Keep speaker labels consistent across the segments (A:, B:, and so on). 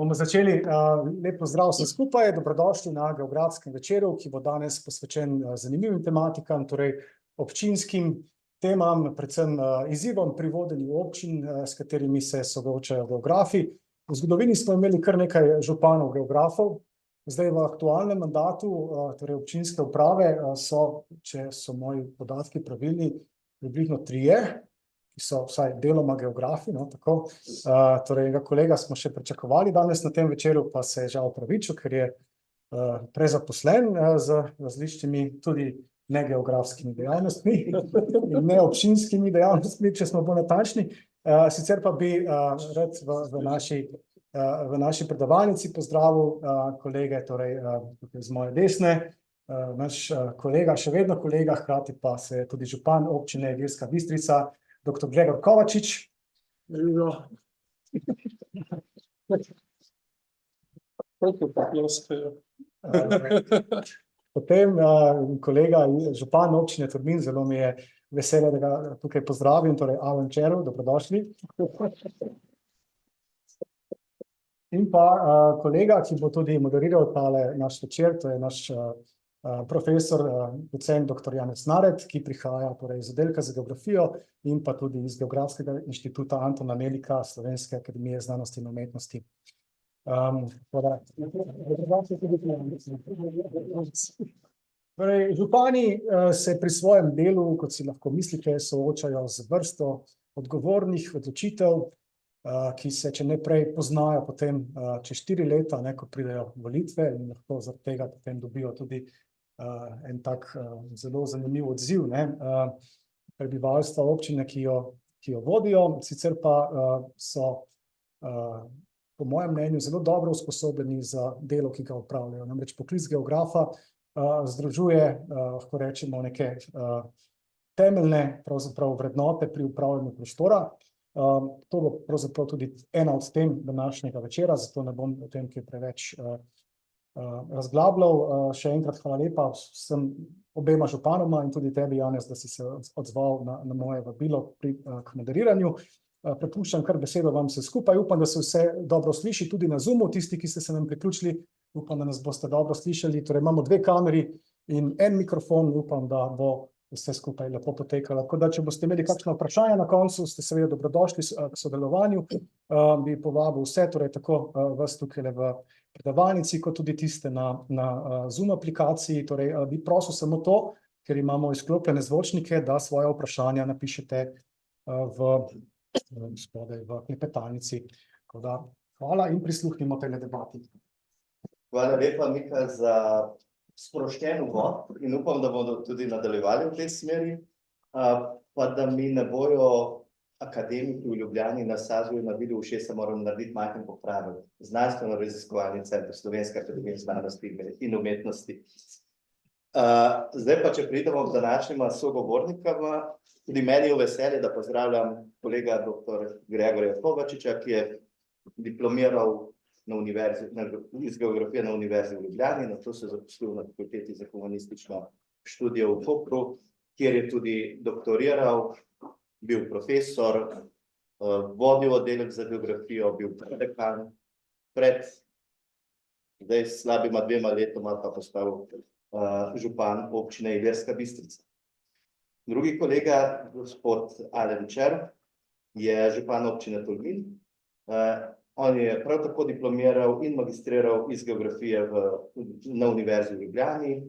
A: Bomo začeli. Lep pozdrav vsem skupaj, dobrodošli na geografskem večeru, ki bo danes posvečen zanimivim tematikam, torej občinskim temam, predvsem izzivom pri vodenju občin, s katerimi se soočajo geografi. V zgodovini smo imeli kar nekaj županov geografov, zdaj v aktualnem mandatu, torej občinske uprave, so, če so moji podatki pravilni, približno 3, ki so vsaj deloma geografi, no, tako. Torej, kolega smo še pričakovali danes na tem večeru, pa se je žal opravičil, ker je prezaposlen z različnimi tudi negeografskimi dejavnostmi in neobčinskimi dejavnostmi, če smo bolj natančni. Sicer pa bi rad v naši predavalnici pozdravil kolege, torej z moje desne, naš kolega, še vedno kolega, hkrati pa se je tudi župan občine Ilirska Bistrica, dr. Gregor Kovačič. Potem kolega župan občine Tolmin, zelo mi je veselje, da ga tukaj pozdravim, torej Alen Červ, dobrodošli. In pa kolega, ki bo tudi moderiral tale naš večer, to je naš profesor, docent dr. Janez Naret, ki prihaja torej iz oddelka za geografijo in pa tudi iz Geografskega inštituta Antona Melika Slovenske akademije znanosti in umetnosti. Torej, župani se pri svojem delu, kot si lahko mislite, soočajo z vrsto odgovornih odločitev, ki se, če ne prej, poznajo potem čez 4 leta, ko pridejo volitve in lahko zaradi tega potem dobijo tudi en tak zelo zanimiv odziv prebivalstva občine, ki jo vodijo. Sicer pa so po mojem mnenju zelo dobro usposobljeni za delo, ki ga opravljajo. Namreč poklic geografa združuje, lahko rečemo, neke temeljne pravzaprav vrednote pri upravljanju prostora. To bo pravzaprav tudi ena od tem današnjega večera, zato ne bom o tem kaj preveč razglabljal. Še enkrat hvala lepa vsem obema županoma in tudi tebi, Janez, da si se odzval na moje vabilo k moderiranju. Prepuščam kar besedo vam vse skupaj. Upam, da se vse dobro sliši tudi na Zoomu, tisti, ki ste se nam priključili. Upam, da nas boste dobro slišali. Torej, imamo 2 kameri in en mikrofon. Upam, da bo vse skupaj lepo potekalo. Tako da, če boste imeli kakšno vprašanje na koncu, ste seveda dobrodošli k sodelovanju. Bi povabil vse, torej tako vas tukaj v predavalnici, kot tudi tiste na Zoom aplikaciji. Torej, bi prosil samo to, ker imamo izklopljene zvočnike, da svoje vprašanja napišete spodaj v klepetalnici. Tako da, hvala in prisluhnimo tej debati.
B: Hvala lepa, Mika, za sproščen uvod in upam, da bodo tudi nadaljevali v tej smeri, pa da mi ne bojo akademiki v Ljubljani nasažili na video ušesa, moram narediti majhen popravek. Znanstveno-raziskovalni center Slovenske akademije znanosti in umetnosti. Zdaj pa, če pridemo k današnjima sogovornikama, tudi meni je veselje, da pozdravljam kolega dr. Gregorja Kovačiča, ki je diplomiral iz geografije na Univerzi v Ljubljani, nato se zaposlil na Fakulteti za humanistično študijo v Kopru, kjer je tudi doktoriral, bil profesor, vodil oddelek za geografijo, bil predekan, pred zdaj slabima 2 letoma pa postal župan občine Ilirska Bistrica. Drugi kolega, gospod Alen Červ, je župan občine Tolmin. On je prav tako diplomiral in magistriral iz geografije na Univerzi v Ljubljani.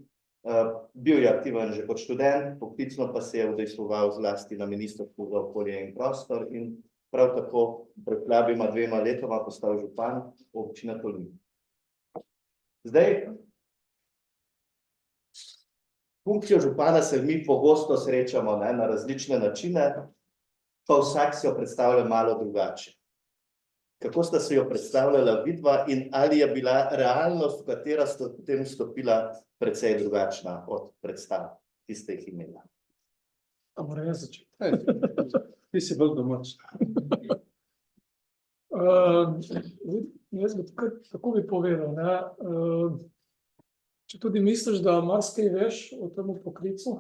B: Bil je aktiven že kot študent, poklicno pa se je udejstvoval zlasti na Ministrstvu za okolje in prostor in prav tako pred slabima 2 letoma postal župan občine Tolmin. Zdaj, funkcijo župana se mi pogosto srečamo na različne načine, pa vsak si jo predstavlja malo drugače. Kako sta se jo predstavljala vidva in ali je bila realnost, v katera sta potem vstopila, precej drugačna od predstav, ki ste jih imela?
C: A moram jaz začeti? Ti si bolj domač. Jaz bi tako bi povedal, če tudi misliš, da marsikaj veš o tem poklicu,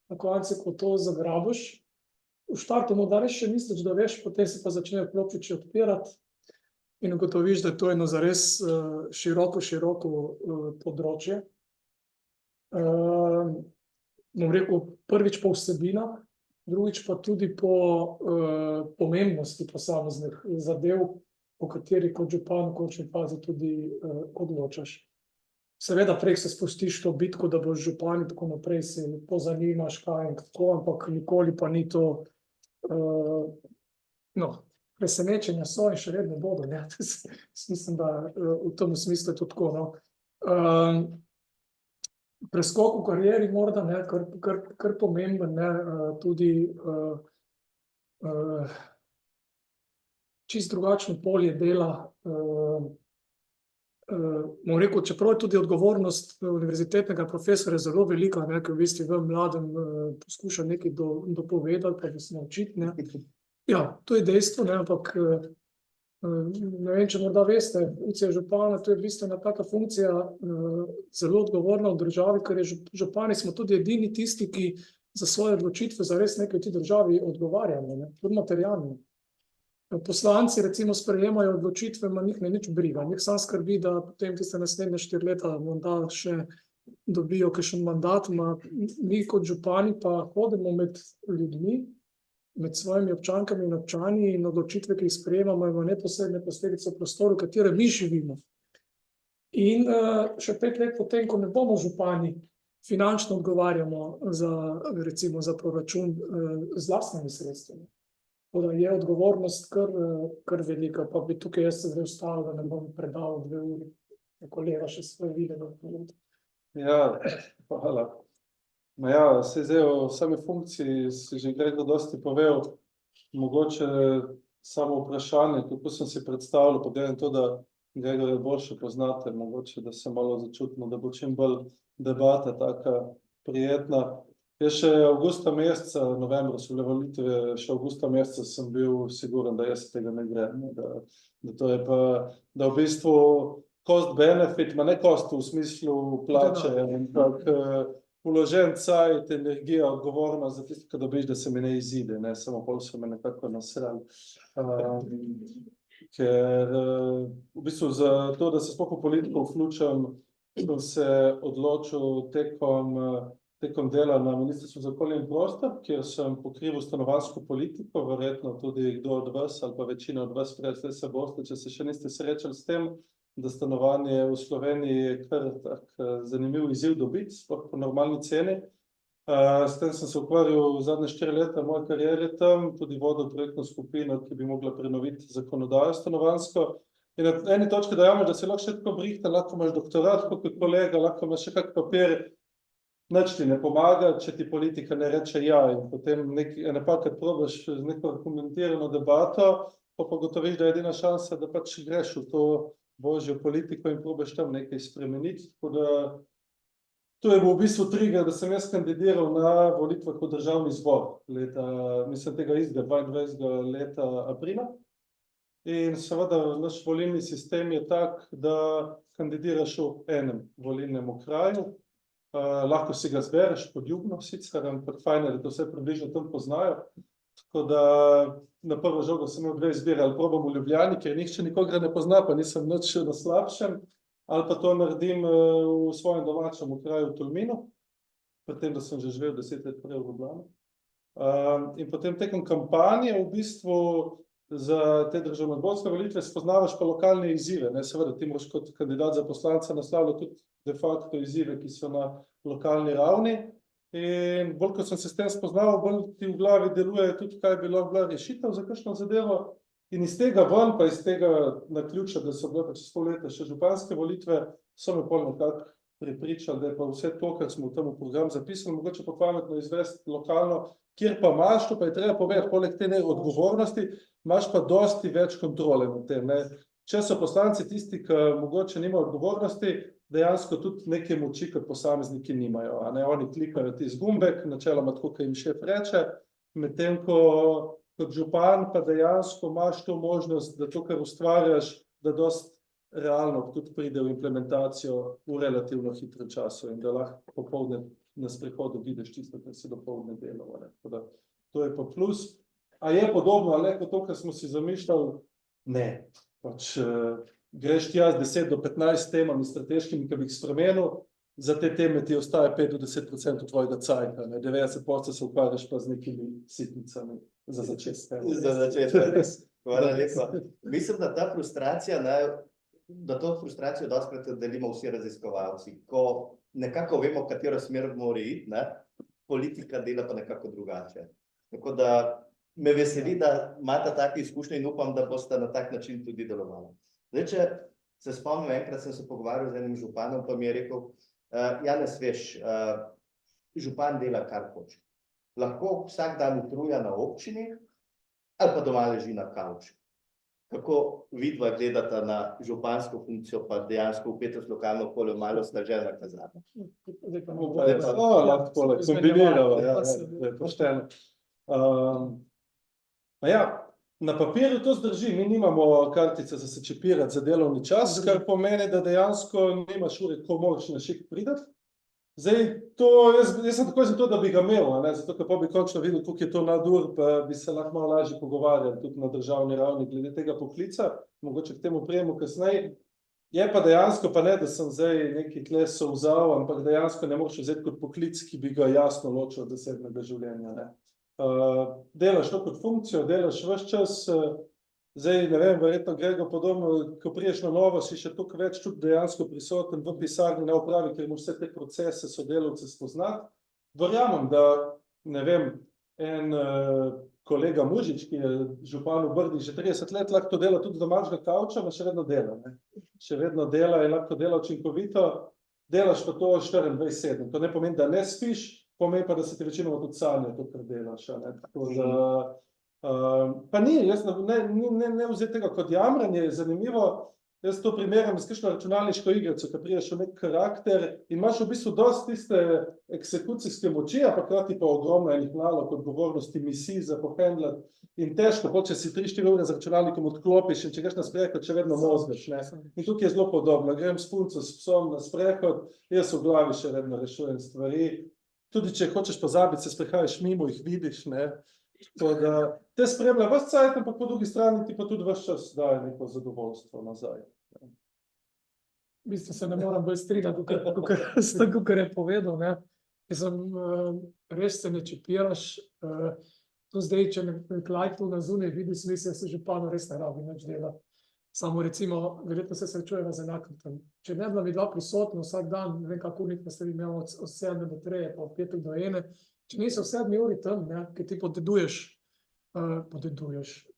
C: na koncu, ko to zagrabiš, v štartu morda res še misliš, da veš, potem se pa začnejo klopčiči odpirati in ugotoviš, da je to eno zares široko področje. Bom rekel, prvič po vsebinah, drugič pa tudi po pomembnosti posameznih zadev, o kateri kot župan v končni fazi tudi odločaš. Seveda prej se spustiš v to bitko, da boš župan in tako naprej, se pozanimaš kaj in kako, ampak nikoli pa ni to, presenečenja so in še vedno bodo, ne. Mislim, da v tem smislu je to tako, no. Preskok v karieri morda, ne, kar pomemben, ne, tudi čisto drugačno polje dela. Bom rekel, čeprav je tudi odgovornost univerzitetnega profesorja zelo velika, ne, ker v bistvu v mladem poskuša nekaj dopovedati, pa se naučiti, ne. Ja, to je dejstvo, ne, ampak ne vem, če morda veste, funkcija župana, to je bistvena taka funkcija, zelo odgovorna v državi, ker je župani smo tudi edini tisti, ki za svoje odločitve zares nekaj v tej državi odgovarjamo, ne, tudi materialno. Poslanci recimo sprejemajo odločitve, ma njih ne nič briga, njih samo skrbi, da potem tiste naslednje 4 leta morda še dobijo kakšen mandat, mi kot župani pa hodimo med ljudmi, med svojimi občankami in občani in odločitve, ki jih sprejemamo, imajo neposredne posledice v prostoru, v katerem mi živimo. In še 5 let potem, ko ne bomo župani, finančno odgovarjamo recimo za proračun z lastnimi sredstvi. Tako da je odgovornost kar velika, pa bi tukaj jaz se zdaj ustavil, da ne bom predal 2 uri, kolega še svoje videno.
D: Ja, hvala. No ja, saj zdaj o sami funkciji si že Gregor dosti povedal, mogoče samo vprašanje, kako sem si predstavljal, pa glede na to, da Gregorja boljše poznate, mogoče, da se malo začutimo, da bo čim bolj debata taka prijetna. Jaz še avgusta meseca, novembra so bile volitve, še avgusta meseca sem bil siguren, da jaz tega ne grem, da to je pa, da v bistvu cost benefit, ma ne cost v smislu plače, ampak vložen cajt, energija, odgovornost za tisto, kar dobiš, da se mi ne izide, ne, samo pol so me nekako nasrali. Ker v bistvu za to, da se sploh v politiko vključim, sem se odločil tekom dela na Ministrstvu za okolje in prostor, kjer sem pokrival stanovanjsko politiko, verjetno tudi kdo od vas ali pa večina od vas prej se boste, če se še niste srečali s tem, da stanovanje v Sloveniji je kar tak zanimiv izziv dobiti, sploh po normalni ceni. S tem sem se ukvarjal zadnje 4 leta moje kariere tam, tudi vodil projektno skupino, ki bi mogla prenoviti zakonodajo stanovanjsko. In na eni točki dojameš, da se lahko še tako brihta, lahko imaš doktorat, kot kolega, lahko imaš še kak papir, nič ti ne pomaga, če ti politika ne reče ja, in potem napakrat probaš z neko argumentirano debato, pa gotoviš, da je edina šansa, da pač greš v to božjo politiko in probaš tam nekaj spremeniti. Tako da to je bil v bistvu trigger, da sem jaz kandidiral na volitvah v državni zbor tega istega 22. leta aprila. In seveda naš volilni sistem je tak, da kandidiraš v enem volilnem okraju. Lahko si ga zbereš pod Ljubno sicer, ampak fajn je, da to vse približno tam poznajo. Tako da na prvo žogo sem imel 2 izbire, ali probam v Ljubljani, ker nihče nikogar ne pozna, pa nisem nič na slabšem, ali pa to naredim v svojem domačem okraju v Tolminu, pri tem, da sem že živel 10 let prej v Ljubljani. In potem tekom kampanje v bistvu za te državnozborske volitve spoznavaš pa lokalne izzive, ne, seveda ti moraš kot kandidat za poslanca naslavljati tudi de facto izzive, ki so na lokalni ravni. In bolj, ko sem se s tem spoznal, bolj ti v glavi deluje tudi, kaj bi lahko bila rešitev za kakšno zadevo. In iz tega ven, pa iz tega naključja, da so bile pa čez pol leta še županske volitve, so me pol nekako prepričali, da je pa vse to, kar smo v tem program zapisali, mogoče pa pametno izvesti lokalno, kjer pa imaš, to pa je treba povedati, poleg te odgovornosti, imaš pa dosti več kontrole nad tem, ne. Če so poslanci tisti, ki mogoče nimajo odgovornosti, dejansko tudi neke moči kot posamezniki nimajo, a ne, oni klikajo tisti gumbek, načeloma tako, kot jim šef reče, medtem ko kot župan pa dejansko imaš to možnost, da to, kar ustvarjaš, da dosti realno tudi pride v implementacijo v relativno hitrem času in da lahko popoldne na sprehodu vidiš tisto, kar si dopoldne delal, ne. Tako da to je pa plus. A je podobno, ali kot to, kar smo si zamišljali? Ne. pač greš tja z 10 do 15 temami strateškimi, ki bi jih spremenil, za te teme ti ostaje 5 do 10% tvojega cajta, 90% se ukvarjaš pa z nekimi sitnicami za začetek.
B: Za začetek, res. Hvala lepa. Mislim, da ta frustracija, da to frustracijo dostikrat delimo vsi raziskovalci, ko nekako vemo, v katero smer mora iti, politika dela pa nekako drugače. Tako da me veseli, da imate take izkušnje in upam, da boste na tak način tudi delovali. Zdaj, če se spomnim, enkrat sem se pogovarjal z enim županom, pa mi je rekel, Janez, veš, župan dela kar hoče. Lahko vsak dan utruja na občini ali pa doma leži na kavču. Kako vidva gledata na župansko funkcijo, pa dejansko vpetost lokalno okolje malo sta že nakazala?
D: Lahko tole kombiniramo, je pošteno. Na papirju to zdrži, mi nimamo kartice za se čipirati za delovni čas, kar pomeni, da dejansko nimaš ure, ko moraš na šik priti. Zdaj, jaz sem takoj zato, da bi ga imel, zato, ker pa bi končno videl, koliko je to nadur, pa bi se lahko malo lažje pogovarjali tudi na državni ravni glede tega poklica, mogoče k temu prijemu kasneje. Je pa dejansko, pa ne, da sem zdaj neki tle solzal, ampak dejansko ne moreš vzeti kot poklic, ki bi ga jasno ločil od zasebnega življenja. Delaš to kot funkcijo, delaš ves čas, zdaj ne vem, verjetno Grego podobno, ko priješ na novo, si še toliko več tudi dejansko prisoten v pisarni na upravi, ker moraš vse te procese sodelavce spoznati. Verjamem, da, ne vem, en kolega Mužič, ki je župan v Brdi že 30 let, lahko to dela tudi domačega kavča, pa še vedno dela. Še vedno dela in lahko dela učinkovito, delaš pa to 24/7. To ne pomeni, da ne spiš, pomeni pa, da se ti večinoma tudi sanja to, kar delaš. Tako da, pa ni, jaz ne vzeti tega kot jamranje, je zanimivo, jaz to primerjam s kakšno računalniško igrico, ko priješ v nek karakter in imaš v bistvu dosti tiste eksekucijske moči, pa hkrati pa ogromno enih nalog, odgovornosti, misij za pohendlati in težko, če si 3-4 ure z računalnikom odklopiš in če greš na sprehod, še vedno mozgaš. In tukaj je zelo podobno, grem s punco, s psom na sprehod, jaz v glavi še vedno rešujem stvari, tudi če hočeš pozabiti, se sprehajaš mimo, jih vidiš, tako da te spremlja ves cajt, ampak po drugi strani ti pa tudi ves čas daje neko zadovoljstvo nazaj.
C: V bistvu se ne moram bolj strinjati, kakor je povedal. Res se ne čipiraš. To zdaj, če nekaj tu na zunaj vidi smisel, se županu res ne rabi nič delati. Samo recimo, verjetno se srečujeva z enakim tam. Če ne bila midva prisotna vsak dan, ne vem kako nik nastavi imamo od 7 do 3, pa od 5 do 1, če nisi v 7 uri tam, ki ti podeduješ.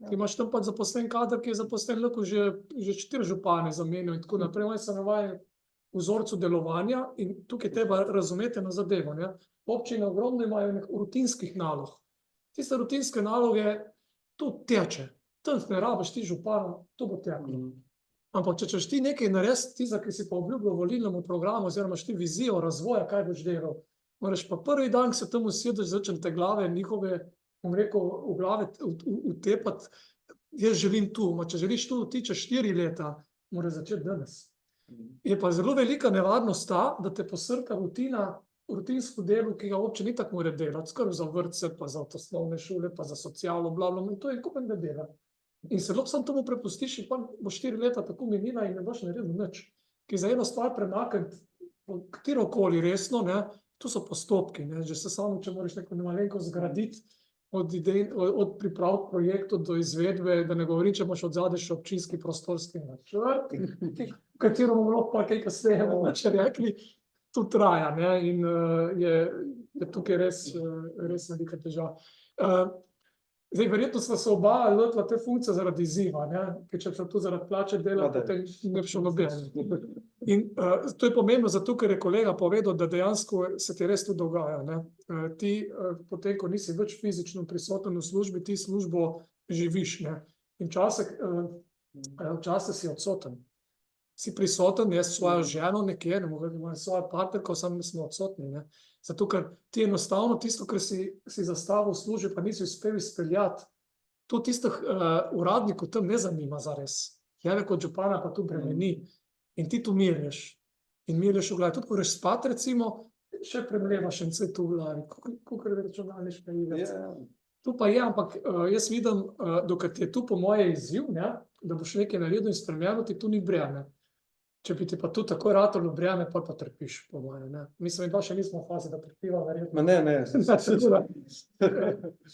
C: Ti imaš tam pa zaposlen kader, ki je zaposlen lahko že 4 župane zamenil in tako naprej. Oni se navajajo vzorcu delovanja in tukaj treba razumeti eno zadevo. Občine ogromno imajo rutinskih nalog. Tiste rutinske naloge, to teče. Tam ne rabiš ti župana, to bo teklo. Ampak če ćeš ti nekaj narediti, ti, ki si pa obljubljal volilnemu programu, oziroma imaš ti vizijo razvoja, kaj boš delal, moraš pa prvi dan, ko se tam usedeš, začne te glave njihove, bom rekel, v glave utepati, jaz želim tu, če želiš tu ti čez 4 leta, moraš začeti danes. Je pa zelo velika nevarnost ta, da te posrka rutinsko delo, ki ga občina itak mora delati, skrb za vrtce, pa za osnovne šole, pa za socialo, blablabla, in to je kupen da dela. In se lahko samo tomu prepustiš in pa bo 4 leta tako minila in ne boš naredil nič. Ki za eno stvar premakniti, katerokoli resno, to so postopki, že se samo, če moraš neko malenko zgraditi, od priprav projektov do izvedbe, da ne govorim, če imaš odzadaj še občinski prostorski načrt, katero bomo lahko pa kaj kasneje bomo še rekli, to traja, in je tukaj res velika težava. Zdaj, verjetno sva se oba lotila te funkcije zaradi izziva, ker če se tu zaradi plače dela, potem ne bi šel noben. In to je pomembno zato, ker je kolega povedal, da dejansko se ti res to dogaja. Ti, potem, ko nisi več fizično prisoten v službi, ti službo živiš. In včasih si odsoten. Si prisoten, jaz svojo ženo nekje, svojo partnerko, samo smo odsotni. Zato, ker ti enostavno tisto, kar si zastavil v službi, pa nisi uspel izpeljati, to tistih uradnikov tam ne zanima zares. Jane kot župana pa tu bremeni. In ti tu mirješ. In mirješ v glavi. Tudi, ko greš spat, recimo, še premlevaš en cvet v glavi. Kakor računalniška igrica. Tu pa je, ampak jaz vidim, dokaj je tu po moje izziv, da boš nekaj naredil in spremenil, ti tu ni breme. Če bi ti pa tu tako ratalo breme, pa trpiš, po moje, ne. Mislim, da še nismo v fazi, da trpiva, verjetno.
D: Ma ne.
C: Tako da,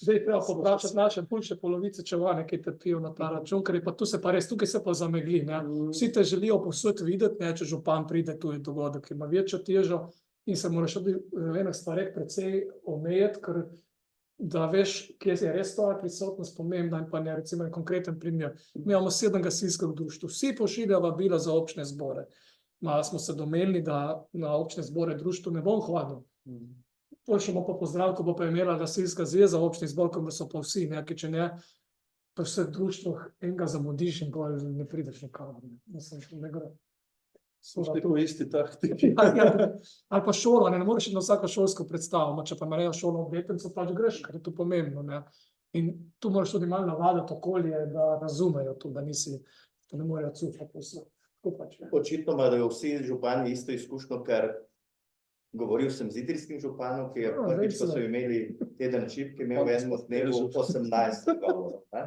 C: zdaj treba poprašati naše boljše polovice čevane, ki trpijo na ta račun, ker je pa tu se pa res, tukaj se pa zamegli, ne. Vsi te želijo povsod videti, ne, če župan pride, tu je dogodek, ki ima večjo težo in se moraš tudi v enih stvareh precej omejiti, ker da veš, kje je res tvoja prisotnost pomembna in pa ne, recimo en konkreten primer. Mi imamo 7 gasilskih društev, vsi pošiljajo vabila za občne zbore. Smo se domenili, da na občne zbore društvu ne bom hodil. Pošljemo pa pozdrav, ko bo pa imela gasilska zveza občni zbor, ko so pa vsi, ne, ker če ne, pa vse društvih enega zamudiš in bolj ne prideš nikamor, ne. Mislim, ne gre.
D: Smo tako isti taktiki.
C: Ali pa šola, ne moreš iti na vsako šolsko predstavo, če pa imajo šolo obletnico, pač greš, ker je to pomembno, ne. In tu moraš tudi malo navaditi okolje, da razumejo to, da ne morejo cufati vse. Tako pač je.
B: Očitno imajo vsi župani isto izkušnjo, ker govoril sem z idrijskim županom, ki je prvič, ko so imeli teden čipke, imel v enem dnevu 18 govorov, ne.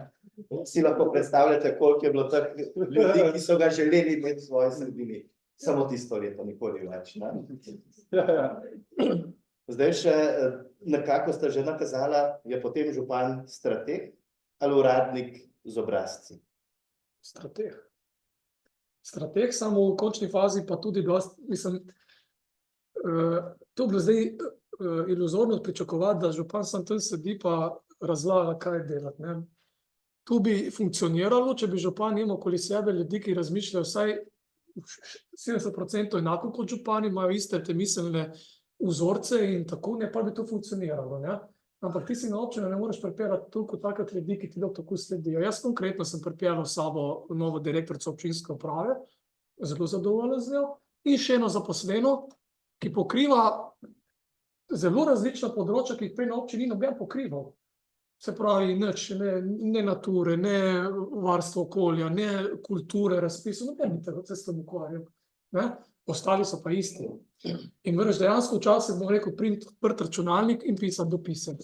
B: Si lahko predstavljate, koliko je bilo teh ljudi, ki so ga želeli imeti v svoji sredini. Samo tisto leto, nikoli več, ne.
D: Ja.
B: Zdaj še nekako sta že nakazala, je potem župan strateg ali uradnik z obrazci?
C: Strateg. Strateg, samo v končni fazi pa tudi dosti, mislim, to bi bilo zdaj iluzorno pričakovati, da župan sam tam sedi pa razlaga, kaj delati, ne. Tu bi funkcioniralo, če bi župan imel okoli sebe ljudi, ki razmišljajo vsaj 70% enako kot župani, imajo iste te miselne vzorce in tako, ne, pa bi to funkcioniralo, ne. Ampak ti si na občino ne moreš pripeljati toliko takih ljudi, ki ti tako sledijo. Jaz konkretno sem pripeljal s sabo novo direktorico občinske uprave, zelo zadovoljen z njo, in še eno zaposleno, ki pokriva zelo različna področja, ki jih prej na občini noben pokrival. Se pravi, nič, ne nature, ne varstvo okolja, ne kulture, razpisov, noben ni tega, se s tem ukvarjal, ne. Ostali so pa isti. In moraš dejansko včasih, bom rekel, odprti računalnik in pisati dopise.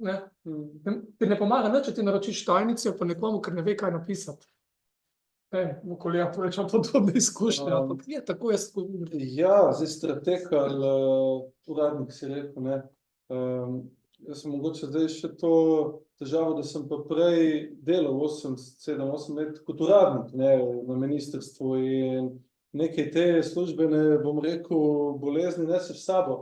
C: Ne. Ti ne pomaga nič, če ti naročiš tajnico pa nekomu, ker ne ve, kaj napisati. Moj kolega povečal podobne izkušnje, ampak je tako, jaz tako vidim.
D: Ja, zdaj strateg ali uradnik si rekel, ne. Jaz sem mogoče zdaj še to težavo, da sem pa prej delal 7-8 let kot uradnik, ne, na ministrstvu in nekaj te službene, bom rekel, bolezni neseš s sabo.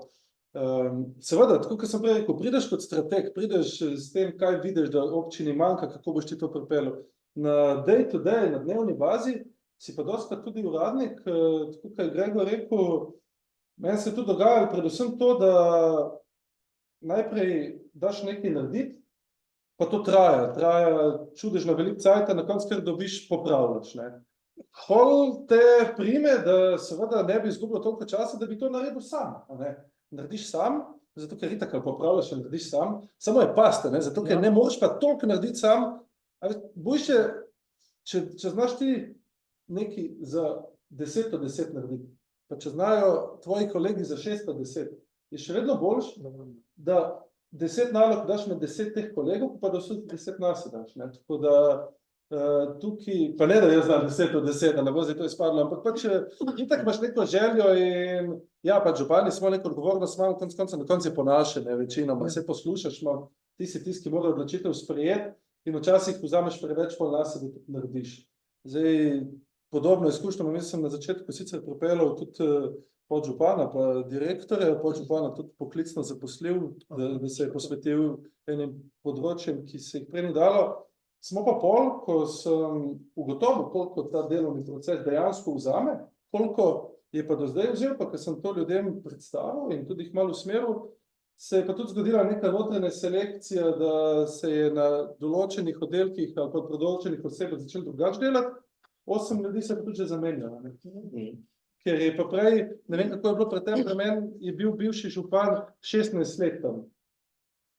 D: Seveda, tako kot sem prej rekel, prideš kot strateg, prideš s tem, kaj vidiš, da občini manjka, kako boš ti to pripeljal. Na day to day, na dnevni bazi, si pa dostikrat tudi uradnik, tako kot je Gregor rekel, meni se je tudi dogajalo predvsem to, da najprej daš nekaj narediti, pa to traja čudežno veliko cajta, na koncu kar dobiš, popravljaš, ne. Pol te prime, da seveda ne bi izgubilo toliko časa, da bi to naredil sam, a ne. Narediš sam, zato ker itak ali popravljaš, ali narediš sam, samo je pasta, ne, zato ker ne moreš pa toliko narediti sam, boljše, če znaš ti nekaj za 10 od 10 narediti, pa če znajo tvoji kolegi za 6 od 10, je še vedno boljš, da 10 nalog daš med 10 teh kolegov, pa da vse 10 nas daš, ne, tako da tukaj, pa ne da jaz znam 10 od 10, da ne bo zdaj to izpadlo, ampak pač itak imaš neko željo in ja, pač župani smo neko odgovornost, imamo na koncu je ponašanje večinoma, vse poslušaš, ti si tisti, ki mora odločitev sprejeti in včasih vzameš preveč pol nase, da to narediš. Zdaj, podobno izkušnjo, mislim, na začetku sicer pripeljal tudi podžupana, pa direktorja, podžupana tudi poklicno zaposlil, da se je posvetil enim področjem, ki se jih prej ni dalo. Smo pa pol, ko sem ugotovil, koliko ta delovni proces dejansko vzame, koliko je pa do zdaj vzel, pa ko sem to ljudem predstavil in tudi jih malo usmeril, se je pa tudi zgodila neka notranja selekcija, da se je na določenih oddelkih ali pa določenih osebah začelo drugače delati, 8 ljudi se pa tudi že zamenjalo, ne. Ker je pa prej, ne vem, kako je bilo pred tem, pri meni je bil bivši župan 16 let tam.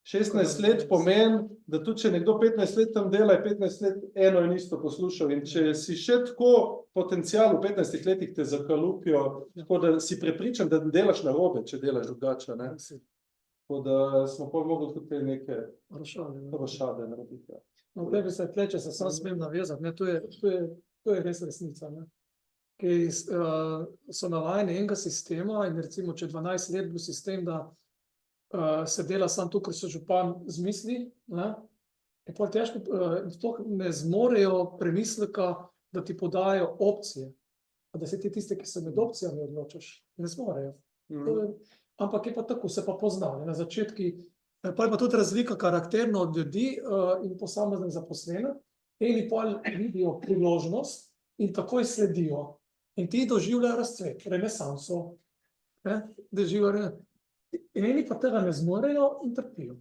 D: 16 let pomeni, da tudi če nekdo 15 let tam dela, je 15 let eno in isto poslušal in če si še tako potencial v 15 letih te zakalupijo, tako da si prepričan, da delaš narobe, če delaš drugače, ne. Tako da smo pol mogli tudi neke rošade narediti.
C: No, tebi se tle, če se sam smem navezati, ne, to je res resnica, ne. Ki so navajeni enega sistema in recimo, če 12 let bo sistem, da se dela samo to, kar se župan zmisli, ne, je pol težko, sploh ne zmorejo premisleka, da ti podajo opcije, pa da si ti tiste, ki se med opcijami odločaš, ne zmorejo. Ampak je pa tako, se pa pozna, ne, na začetki, pa je pa tudi razlika karakterno od ljudi in posameznih zaposlenih, eni pol vidijo priložnost in takoj sledijo. In ti doživljajo razcvet, renesanso, ne, doživljajo, in eni pa tega ne zmorejo in trpijo.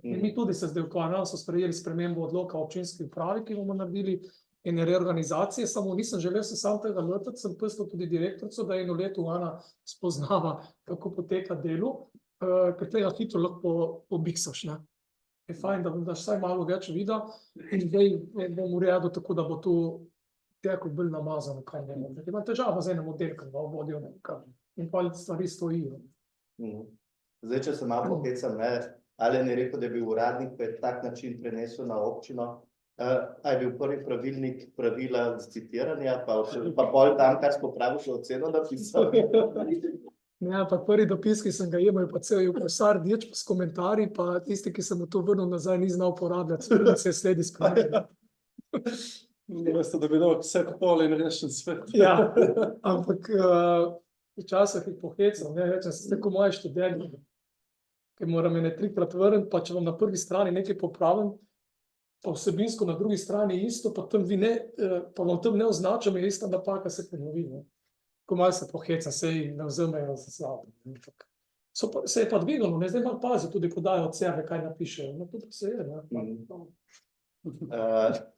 C: In mi tudi se zdaj ukvarjamo, so sprejeli spremembo odloka o občinski upravi, ki bomo naredili ene reorganizacije, samo nisem želel se sam tega lotiti, sem pustil tudi direktorico, da eno leto ona spoznava, kako poteka delo, ker tega hitro lahko pobiksaš, ne. Je fajn, da daš vsaj malo več vida in zdaj bom uredil tako, da bo tu teko bolj namazano, kaj ne bom. Imam težavo z enim oddelkom, da vodijo nekaj in pa stvari stojijo.
B: Zdaj, če se malo pohecam, ne, ali ne rekel, da je bil uradnik pa je tak način prenesel na občino, a je bil prvi pravilnik pravila z citiranja, pa pol tam, kar smo pravi, še oceno napisal.
C: Ne, ampak prvi dopis, ki sem ga imel, pa cel je vsar rdeč s komentarji, pa tisti, ki sem mu to vrnil nazaj, ni znal uporabljati, da se je sledi spremenil.
D: Namesto da bi dal vse pol in rešen svet.
C: Ja, ampak včasih jih pohecam, ne, rečem, sem tako moji študenti, ki moram ene 3-krat vrniti, pa če vam na prvi strani nekaj popravim, pa vsebinsko na drugi strani isto, pa tam vi ne, pa vam tam ne označam, je ista napaka, se ponovi, ne. Ko malo se pohecam, se jih ne vzamejo za slabo. Se je pa dvigalo, ne, zdaj malo pazi, tudi ko dajo od sebe, kaj napišejo, no, tudi se je, ne.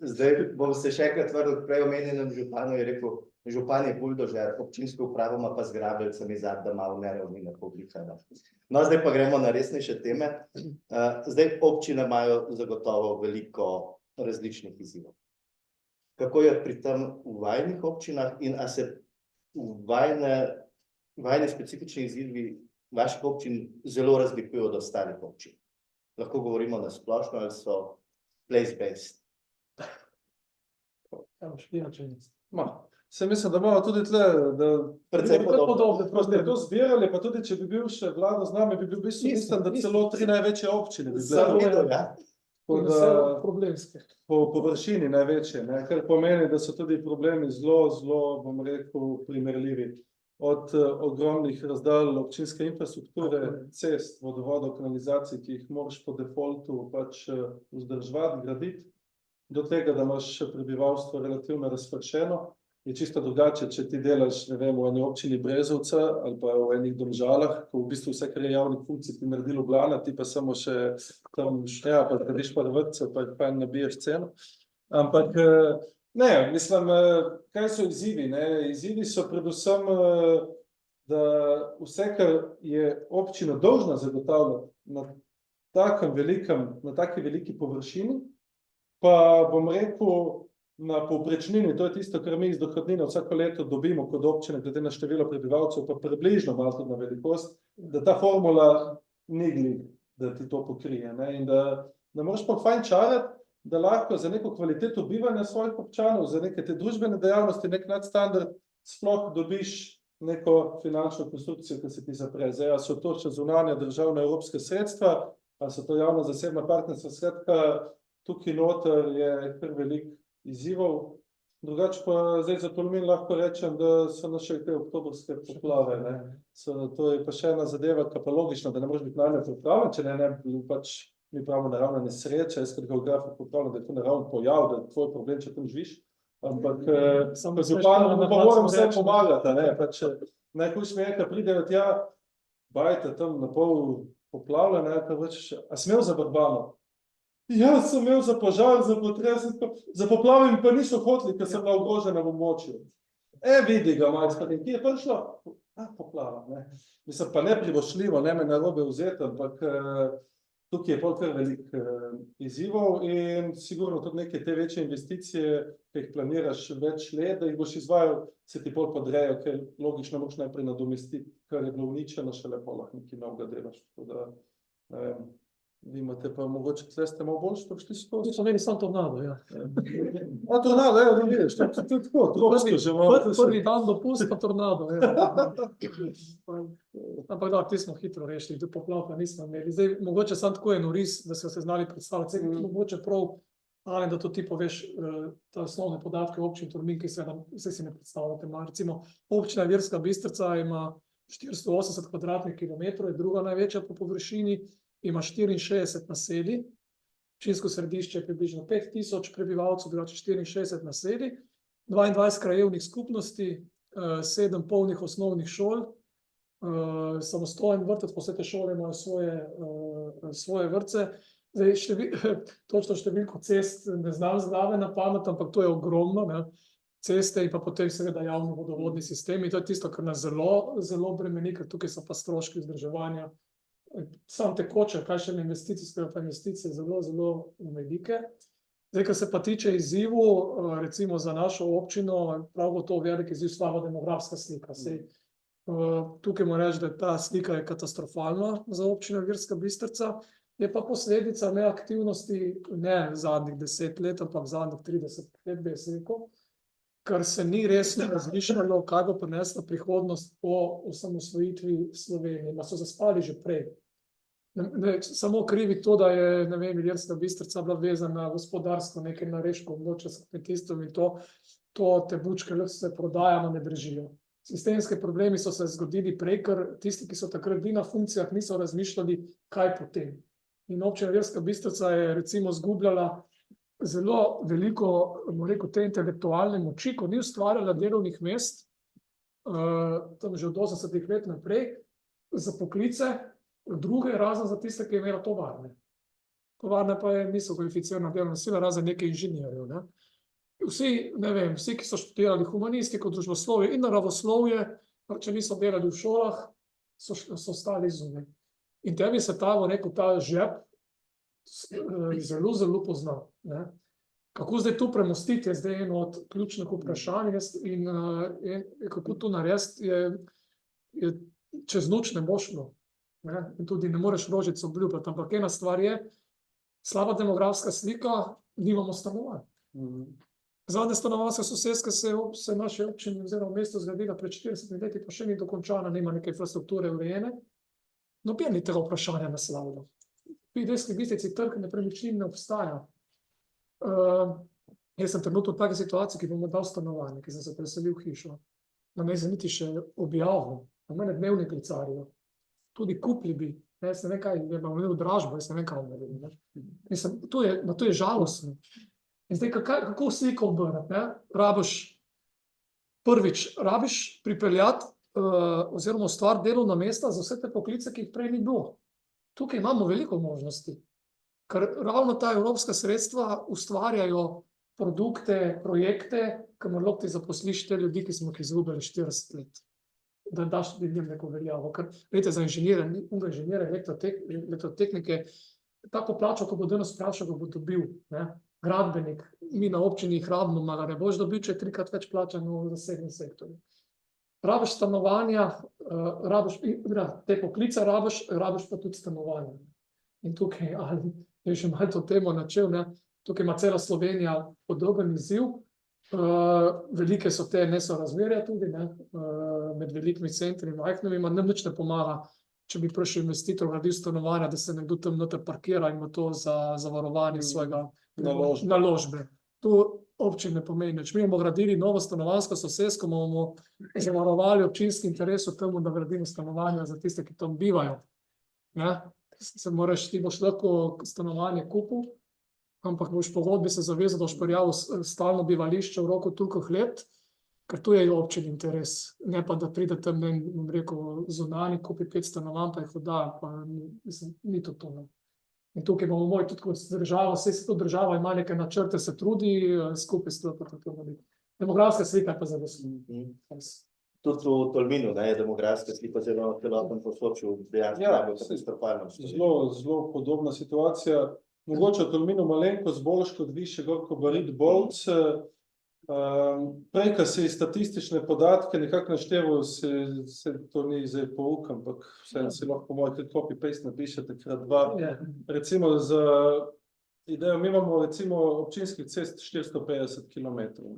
B: Zdaj bom se še enkrat vrnil k prej omenjenem županu, je rekel, župan je buldožer, občinsko upravo ima pa z grabljicami zad, da malo neravnine povlikajo. No, zdaj pa gremo na resnejše teme. Zdaj občine imajo zagotovo veliko različnih izzivov. Kako je pri tem v vajnih občinah in a se vajni specifični izzivi vaših občin zelo razlikujejo od ostalih občin? Lahko govorimo na splošno ali so place-based?
D: Se mislim, da imamo tudi tle, da
B: Precej podobno.
D: ste to zbirali, pa tudi, če bi bil še vlado z nami, bi bil v bistvu, mislim, da celo 3 največje občine bi bile.
B: Zavedo, ja.
C: In vse problemske.
D: Po površini največje, ne, kar pomeni, da so tudi problemi zelo, bom rekel, primerljivi. Od ogromnih razdalj občinske infrastrukture, cest, vodovodov, kanalizacij, ki jih moraš po defaultu pač vzdrževati, graditi, do tega, da imaš prebivalstvo relativno razpršeno. Je čisto drugače, če ti delaš, ne vem, v eni občini Brezovica ali pa v enih Domžalah, ko v bistvu vse, kar je javnih funkcij, ti naredi Ljubljana, ti pa samo še tam šteja, pa gradiš par vrtcev, pa fajn nabiješ ceno. Ampak ne, mislim, kaj so izzivi, ne? Izzivi so predvsem, da vse, kar je občina dolžna zagotavljati na taki veliki površini, pa bom rekel, na povprečnini, to je tisto, kar mi iz dohodnine vsako leto dobimo kot občine, glede na število prebivalcev, pa približno malo tudi na velikost, da ta formula ni glih, da ti to pokrije, ne? In da moraš pa fajn čarati, da lahko za neko kvaliteto bivanja svojih občanov, za neke te družbene dejavnosti, nek nadstandard, sploh dobiš neko finančno konstrukcijo, ki se ti zapre. Zdaj, a so to še zunanja državna evropska sredstva, a so to javno zasebna partnerstva, skratka, tukaj noter je kar veliko izzivov. Drugače pa zdaj za Tolmin lahko rečem, da so naše te oktobrske poplave, ne. To je pa še ena zadeva, ki pa logična, da ne moreš biti nanje pripravljen, če ne pač mi pravimo naravna nesreča, jaz kot geograf pripravljam, da je to naravni pojav, da je tvoj problem, če tam živiš, ampak županom pa moram vse pomagati, ne, pač najhujše mi je, ko pridejo tja, bajte tam na pol poplavljene, pa rečeš, a si imel za Vrbano? Ja, sem imel za požar, za potres, za poplave mi pa niso hoteli, ker sem na ogroženem območju. Vidi ga, majskati, ki je prišlo? Poplava, ne. Mislim, pa ne privošljivo, ne me narobe vzeti, ampak tukaj je pol kar velik izzivov in sigurno tudi neke te večje investicije, ki jih planiraš več let, da jih boš izvajal, se ti pol podrejo, ker logično moraš najprej nadomestiti, kar je bilo uničeno, šele pol lahko nekaj novega delaš. Tako da, ne vem, Vi imate pa mogoče, tle ste malo bolj prišli skozi.
C: Mi smo imeli samo tornado, ja.
D: A tornado, evo, da vidiš, to je tako, tropsko že malo.
C: Prvi dan dopust pa tornado, ja. Ampak da, ti smo hitro rešili, do poplav pa nismo imeli. Zdaj, mogoče samo tako en oris, da se znali predstaviti. Zdaj, mogoče prav, Alen, da to ti poveš, ta osnovne podatke občin Tolmin, ki se si ne predstavljate. Recimo, občina Ilirska Bistrica ima 480 kvadratnih kilometrov, je druga največja po površini, ima 64 naselij, občinsko središče je približno 5000 prebivalcev, drugače 64 naselij, 22 krajevnih skupnosti, 7 polnih osnovnih šol, samostojen vrtec, pa vse te šole imajo svoje vrtce. Zdaj, točno številko cest ne znam zglave na pamet, ampak to je ogromno, ne? Ceste in pa potem seveda javni vodovodni sistemi. To je tisto, kar nas zelo, zelo bremeni, ker tukaj so pa stroški vzdrževanja. Sam tekoče, kaj še investicijske, pa investicije zelo, zelo velike. Zdaj, kar se pa tiče izzivu, recimo za našo občino, prav gotovo velik izziv slaba demografska slika. Sej, tukaj moram reči, da ta slika je katastrofalna za občino Ilirska Bistrica, je pa posledica neaktivnosti ne zadnjih 10 let, ampak zadnjih 30 let, bi jaz rekel, ker se ni resno razmišljalo, kaj bo prinesla prihodnost po osamosvojitvi Slovenije. Ma so zaspali že prej. Samo krivi to, da je, ne vem, Ilirska Bistrica bila vezana na gospodarstvo, nekaj na reško območje s kmetijstvom in to te bučke se prodajamo, ne držijo. Sistemske problemi so se zgodili prej, ker tisti, ki so takrat bili na funkcijah, niso razmišljali, kaj potem. In občina Ilirska Bistrica je recimo zgubljala zelo veliko, bomo rekel, te intelektualne moči, ko ni ustvarjala delovnih mest, tam že od 80 let naprej, za poklice, druge, razen za tiste, ki je imela tovarne. Tovarne pa niso kvalificirana delovna sila, razen nekaj inženirjev, ne. Vsi, ne vem, vsi, ki so študirali humanistiko, družboslovje in naravoslovje, če niso delali v šolah, so stali zunaj. In tebi se ta, rekel, ta žep zelo, zelo pozna. Ne? Kako zdaj to premostiti, je zdaj eno od ključnih vprašanj in kako to narediti, je čez noč ne bo šlo. Ne? In tudi ne moreš rožic obljubljati, ampak ena stvar je, slaba demografska slika, nimamo stanovanj. Zadnja stanovanjska soseska se naše občine oziroma mesto zgradila pred 40 leti, pa še ni dokončana, nima neke infrastrukture urejene. Noben ni tega vprašanja naslavljal. V Ilirski Bistrici trg nepremičnin ne obstaja. Jaz sem trenutno v taki situaciji, ki bom dal stanovanje, ki sem se preselil v hišo. Na me niti še objavil, na mene dnevni klicarijo. Tudi kupili bi, jaz ne vem kaj, je pa imel dražbo, jaz ne vem kaj naredil. Mislim, to je žalostno. In zdaj, kako sliko obrniti, rabiš pripeljati oziroma ustvariti delovna mesta za vse te poklice, ki jih prej ni bilo. Tukaj imamo veliko možnosti, ker ravno ta evropska sredstva ustvarjajo produkte, projekte, kamor lahko ti zaposliš te ljudi, ki smo jih izgubili 40 let. Da daš tudi njim neko veljavo. Ker, veste, za inženirja elektrotehnike, tako plačo, ko bo danes vprašal, ga bo dobil, ne? Gradbenik, mi na občini jih rabimo, ne boš dobil, če je 3-krat več plačan v zasebnem sektorju. Rabiš stanovanja, te poklice rabiš pa tudi stanovanja. In tukaj, je že malo to temo načel, ne? Tukaj ima cela Slovenija podoben izziv, velike so te nesorazmerja tudi, ne? Med velikimi centri in majhnimi, nam nič ne pomaga, če bi prišel investitor, gradil stanovanja, da se nekdo tam noter parkira in ima to za zavarovanje svojega naložbe. To občine pomeni. Če mi bomo gradili novo stanovanjsko sosesko, bomo zavarovali občinski interes v tem, da gradimo stanovanja za tiste, ki tam bivajo. Ne? Ti boš lahko stanovanje kupil, ampak boš pogodbi se zavezal, da boš prijavil stalno bivališče v roku toliko let, ker to je občin interes. Ne pa, da pride tam, bom rekel, zunanji, kupi 5 stanovanj, pa jih oddaja, pa ni to to. In tukaj bomo morali tudi kot država, vse se to država ima neke načrte, se trudi, skupaj s to narediti. Demografska slika je pa zelo slika.
B: Tudi v Tolminu je demografska slika zelo celotnem Posočju dejansko katastrofalna.
D: Zelo podobna situacija. Mogoče v Tolminu malenkost boljš kot višje gor Kobarid Bolc. Prej, ko si statistične podatke nekako našteval, se to ni zdaj pouk, ampak vseeno si lahko moj copy-paste napišete krat 2. Recimo za idejo, mi imamo recimo občinskih cest 450 kilometrov.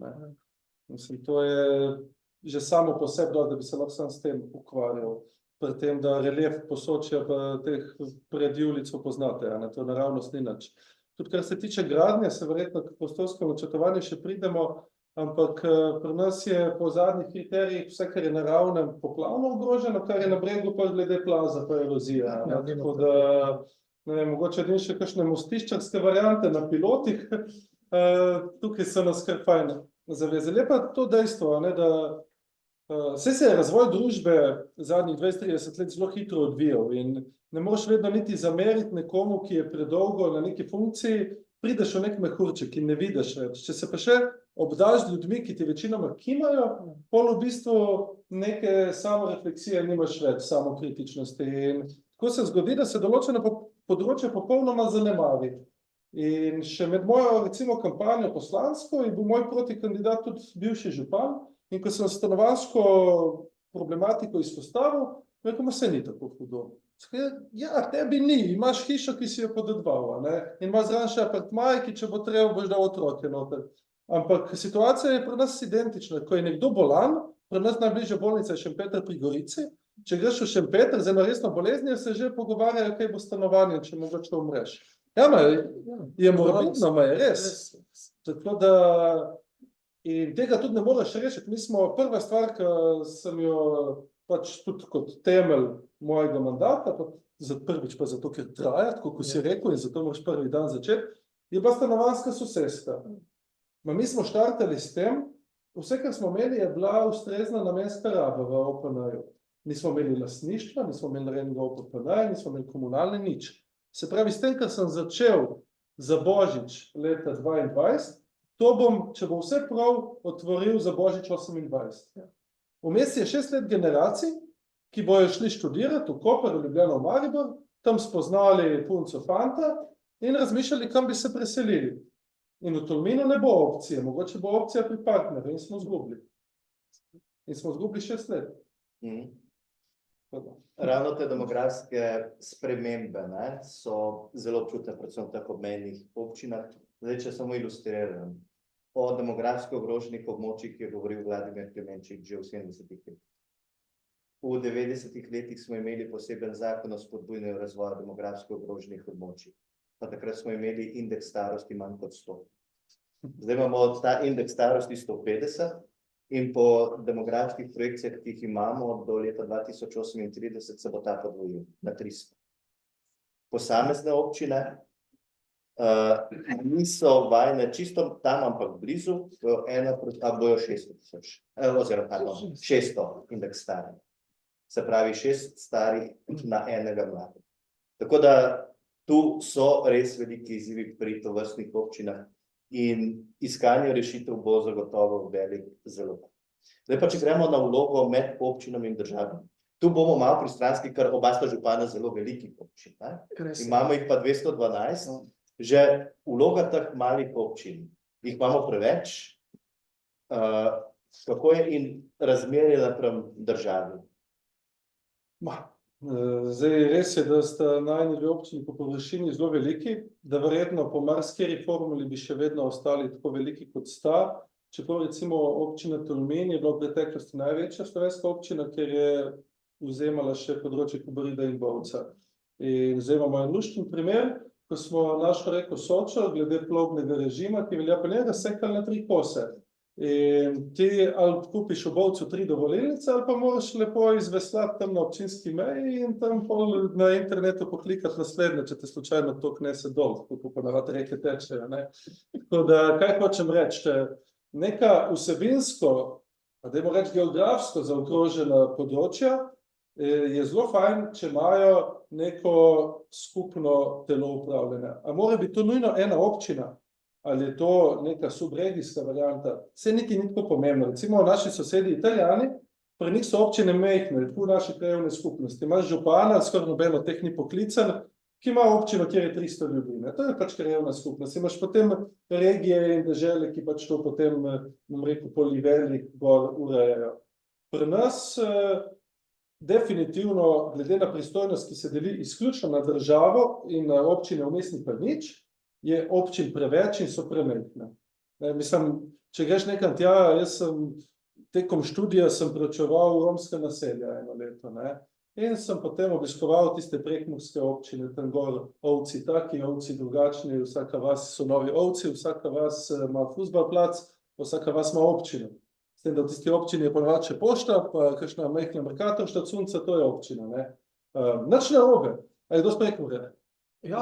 D: Mislim, to je že samo po sebi, da bi se lahko sam s tem ukvarjal. Pri tem, da relief Posočja pa teh predjulico poznate, to naravnost ni nič. Tudi kar se tiče gradnje, se verjetno k prostorskemu načrtovanju še pridemo, ampak pri nas je po zadnjih kriterijih vse, kar je naravnem, poplavno ogroženo, kar je na bregu pa glede plaza pa erozija. Tako da, ne vem, mogoče edin še kakšne mostiščarske variante na pilotih, tukaj so nas kar fajn zavezali. Je pa to dejstvo, da saj se je razvoj družbe zadnjih 20-30 let zelo hitro odvijal in ne moreš vedno niti zameriti nekomu, ki je predolgo na neki funkciji, prideš v nek mehurček in ne vidiš več. Če se pa še obdaš z ljudmi, ki ti večinoma kimajo, pol v bistvu neke samorefleksije nimaš več, samokritičnosti. In tako se zgodi, da se določeno področje popolnoma zanemavi. In še med mojo, recimo, kampanjo poslansko je bil moj protikandidat tudi bivši župan. In ko sem stanovanjsko problematiko izpostavil, rekel, se ni tako hudo. Ja, tebi ni, imaš hišo, ki si jo podedoval, in imaš zraven še apartmaj, ki če bo treba, boš dal otroke noter. Ampak situacija je pri nas identična. Ko je nekdo bolan, pri nas najbližja bolnica je Šempeter pri Gorici, če greš v Šempeter z eno resno boleznijo, se že pogovarjajo, kaj bo stanovanje, če mogoče umreš. Ja, je morbidno, je res. Tako da in tega tudi ne moreš rešiti. Mi smo prva stvar, ki sem jo pač tudi kot temelj mojega mandata, prvič pa zato, ker traja, tako ko si rekel, in zato moraš prvi dan začeti, je bila stanovanjska soseska. Mi smo štartali s tem, vse, kar smo imeli, je bila ustrezna namenska raba v OPN-ju. Nismo imeli lastništva, nismo imeli narejenega OPN-ja, nismo imeli komunalne nič. Se pravi, s tem, kar sem začel za Božič leta 2022, to bom, če bo vse prav, otvoril za Božič 2028. Vmes je 6 let generacij, ki bojo šli študirati v Koper, v Ljubljano, v Maribor, tam spoznali punco fanta in razmišljali, kam bi se preselili. In v Tolminu ne bo opcije, mogoče bo opcija pri partnerju in smo zgubili. In smo zgubili 6 let.
B: Ravno te demografske spremembe so zelo občutne, predvsem v teh obmejnih občinah. Zdaj, če samo ilustriram, o demografsko ogroženih območjih je govoril Vladimir Klemenčič že v 70-ih letih. V 90-ih letih smo imeli poseben zakon o spodbujanju razvoja demografsko ogroženih območij. Pa takrat smo imeli indeks starosti manj kot 100. Zdaj imamo ta indeks starosti 150 in po demografskih projekcijah, ki jih imamo do leta 2038, se bo ta podvojil na 300. Posamezne občine niso vajne čisto tam, ampak blizu, bojo 600 indeks starih. Se pravi 6 starih na enega mladega. Tako da tu so res veliki izzivi pri tovrstnih občinah in iskanje rešitev bo zagotovo velik zelo. Zdaj pa, če gremo na vlogo med občinami in državami. Tu bomo malo pristranski, ker oba sta župana zelo velikih občin. Imamo jih pa 212. Že vloga teh malih občin, jih imamo preveč, kako je in razmerje napram državi?
D: Zdaj, res je, da sta najni dve občini po površini zelo veliki, da verjetno po marsikateri formuli bi še vedno ostali tako veliki, kot sta. Čeprav recimo občina Tolmin je bila v preteklosti največja slovenska občina, ker je vzemala še področje Kobarida in Bovca. In zdaj imamo en lušten primer, ko smo našo reko Sočo glede plovbnega režima, ki velja po njej, razsekali na 3 kose. In ti ali kupiš v Bovcu 3 dovolilnice, ali pa moraš lepo izveslati tam na občinski meji in tam na internetu poklikati naslednje, če te slučajno tok nese dol, kako pa navad reke tečejo. Tako da, kaj hočem reči, neka vsebinsko, dajmo reči geografsko zaokrožena področja, je zelo fajn, če imajo neko skupno telo upravljanja. A mora biti to nujno ena občina? Ali je to neka subregijska varianta? Saj niti ni tako pomembno. Recimo naši sosedi Italijani, pri njih so občine mehne, v naši krajevni skupnosti. Imaš župana, skoraj noben od teh ni poklican, ki ima občino, kjer je 300 ljudi. Ne? To je pač krajevna skupnost. Imaš potem regije in dežele, ki pač to potem, bom rekel, po nivelih gor urejajo. Pri nas definitivno, glede na pristojnost, ki se deli izključno na državo in na občine vmes ni pa nič, je občin preveč in so premajhne. Mislim, če greš nekam tja, jaz sem tekom študija sem preučeval romska naselja eno leto, ne? In sem potem obiskoval tiste prekmurske občine, tam gor ovci taki, ovci drugačni, vsaka vas so novi ovci, vsaka vas ima fuzbalplac, vsaka vas ima občino. S tem, da v tisti občini je ponavadi še pošta, pa kakšna majhna Mercator štacunca, to je občina, ne. Nič narobe, a je dosti Prekmurje?
C: Ja,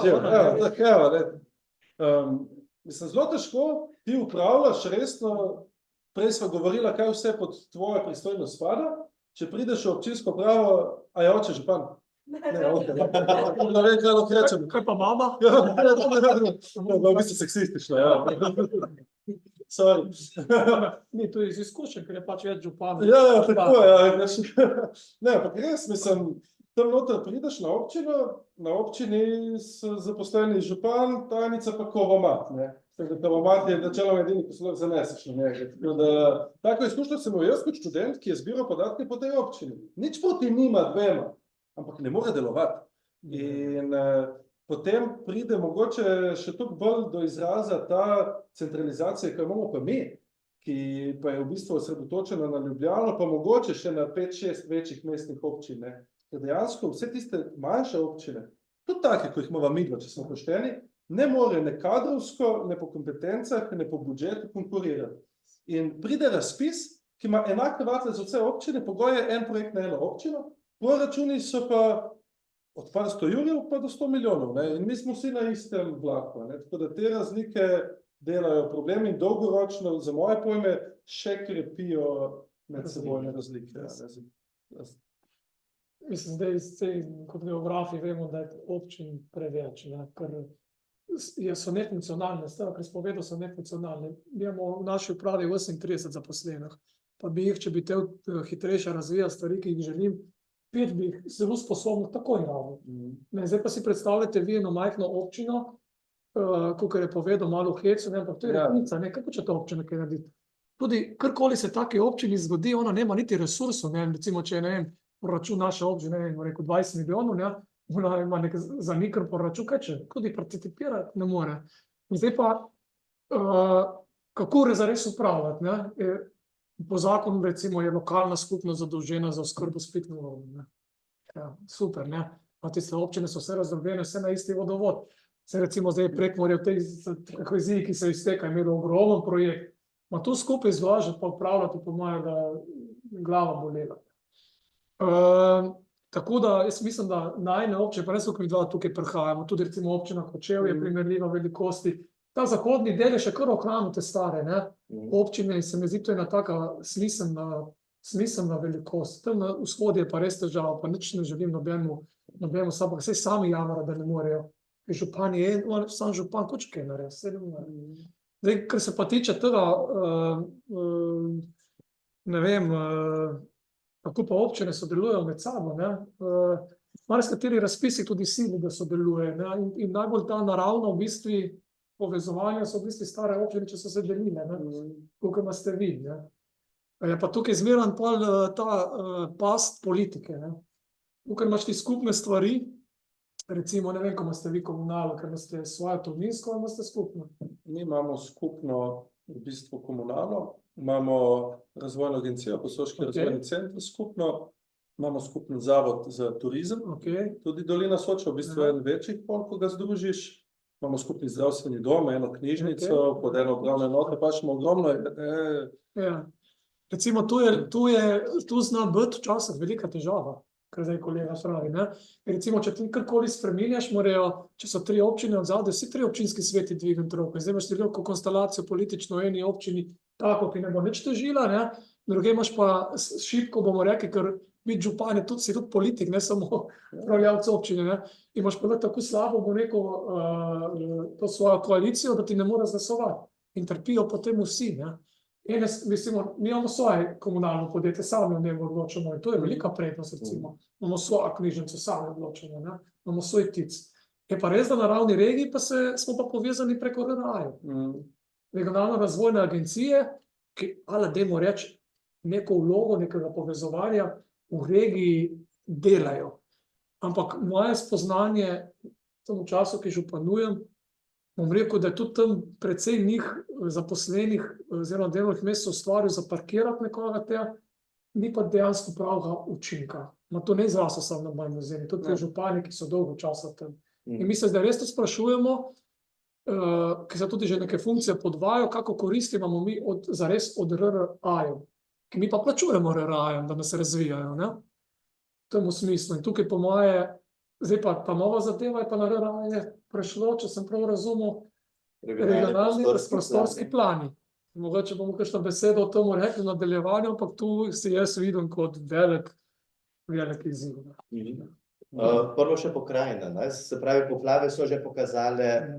D: mislim, zelo težko ti upravljaš resno, prej sva govorila, kaj vse pod tvojo pristojnost spada, če prideš v občinsko pravo, a je oče župan? Ne, okej. Ne vem, kaj lahko rečem.
C: Kaj pa mama?
D: Ja, v bistvu seksistično, ja. Sorry.
C: Ni, to je iz izkušenj, ker je pač več županov.
D: Ja, tako, ja. Ne, ampak res, mislim, tam noter prideš na občino, na občini so zaposleni župan, tajnica pa kovomat, ne. Kovomat je načeloma edini, ko se lahko zaneseš na njega. Tako da, tako izkušnjo sem imel jaz kot študent, ki je zbiral podatke po tej občini. Nič proti njima dvema, ampak ne more delovati. In potem pride mogoče še toliko bolj do izraza ta centralizacija, ki jo imamo pa mi, ki pa je v bistvu osredotočena na Ljubljano, pa mogoče še na 5-6 večjih mestnih občin, ne. Ker dejansko vse tiste manjše občine, tudi take, ko jih imamo midva, če smo pošteni, ne more ne kadrovsko, ne po kompetencah, ne po budžetu konkurirati. In pride razpis, ki ima enake vatle za vse občine, pogoj je en projekt na eno občino, proračuni so pa od par 100 jurjev pa do 100 milijonov, ne? In mi smo vsi na istem vlaku, ne? Tako da te razlike delajo problem in dolgoročno, za moje pojme, še krepijo medsebojne razlike.
C: Mislim, zdaj kot geografi vemo, da je občin preveč, ne? Ker so nefunkcionalne, ker spovedo so nefunkcionalne. Mi imamo v naši upravi 38 zaposlenih, pa bi jih, če bi te hitrejše razvijali stvari, ki jih želim, 5 bi jih zelo sposobnih takoj naredil. Zdaj pa si predstavljate vi eno majhno občino, kakor je povedal malo v hecu, ampak to je resnica, ne, kako če to občina kaj narediti. Tudi karkoli se taki občini zgodi, ona nema niti resursov, ne, recimo, če je, ne vem, proračun naše občine, ne vem, rekel 20 milijonov, ne, ona ima nek zanikr proračun, kaj če, tudi participirati ne more. In zdaj pa, kako zares upravljati, ne? Po zakonu, recimo, je lokalna skupnost zadolžena za oskrbo s pitno vodo, ne. Ja, super, ne. Pa tiste občine so vse razdrobljene, vse na isti vodovod. Se recimo zdaj Prekmurje v tej koheziji, ki se izteka, imelo ogromen projekt. Ma to skupaj zložiti pa upravljati, po mojem, da glava bolela. Tako da jaz mislim, da najne občine, pa ne so, ki mi dva tukaj prihajamo, tudi recimo občina Kočevje je primerljiva velikosti. Ta zahodni del je še kar ohranil te stare, ne, občine, in se mi zdi, to je ena taka smiselna velikost. Tam na vzhodu je pa res težava, pa nič ne želim nobenemu ampak saj sami jamara, da ne morejo. Župan je, sam župan, koč kaj naredi, vse ne more. Zdaj, kar se pa tiče tega, ne vem, kako pa občine sodelujejo med sabo, ne, marsikateri razpisi tudi sili, da sodeluje, ne, in najbolj ta naravna v bistvu povezovanja so v bistvu stare občine, če so se delile, ne, koliko imate vi, ne. Je pa tukaj zmeraj pol ta past politike, ne. Tukaj imaš ti skupne stvari, recimo, ne vem, ko imate vi komunalo, ker imate svojo Tolminsko, ali imate skupno?
D: Mi imamo skupno v bistvu komunalo, imamo razvojno agencijo, Posoški razvojni center skupno, imamo skupni zavod za turizem, tudi Dolina Soča, v bistvu en večjih pol, ko ga združiš, imamo skupni zdravstveni dom, eno knjižnico, pod eno upravno enoto, pa še ogromno.
C: Ja. Recimo, tu zna biti včasih velika težava, kar zdaj kolega pravi, ne. Recimo, če ti karkoli spreminjaš, morajo, če so 3 občine odzadaj, vsi 3 občinski sveti dvigniti roke. Zdaj imaš veliko konstelacijo politično v eni občini, tako, ki ne bo nič težila, ne, druge imaš pa šibko, bomo rekli, ker biti župan je tudi, si tudi politik, ne samo upravljavec občine, ne. Imaš pa tako slabo, bo rekel, to svojo koalicijo, da ti ne more glasovati. In trpijo potem vsi, ne. Mislimo, mi imamo svoje komunalno podjetje, sami o njemu odločamo, in to je velika prednost, recimo. Imamo svojo knjižnico, sami odločamo, ne. Imamo svoj tic. Je pa res, da na ravni regij smo pa povezani preko RRA-jev. Regionalno razvojne agencije, ki, dajmo reči, neko vlogo nekega povezovanja v regiji delajo. Ampak moje spoznanje v tem času, ki županujem, bom rekel, da je tudi tam precej njih zaposlenih oziroma delovnih mest se ustvaril za parkirati nekoga tega, ni pa dejansko pravega učinka. Ma to ne izraslo samo na mojem ozemlju, tudi župani, ki so dolgo časa tam. In mi se zdaj res to sprašujemo, ki se tudi že neke funkcije podvajajo, kako koristi imamo mi zares od RRA-jev, ki mi pa plačujemo RRA-jem, da nas razvijajo, ne? V tem smislu. In tukaj po moje, zdaj pa ta nova zadeva je pa na RRA-je prešlo, če sem prav razumel, regionalni prostorski plani. Mogoče bomo kakšno besedo o tem rekli v nadaljevanju, ampak tu si jaz vidim kot velik izziv.
B: Prvo še pokrajina, ne? Se pravi, poplave so že pokazale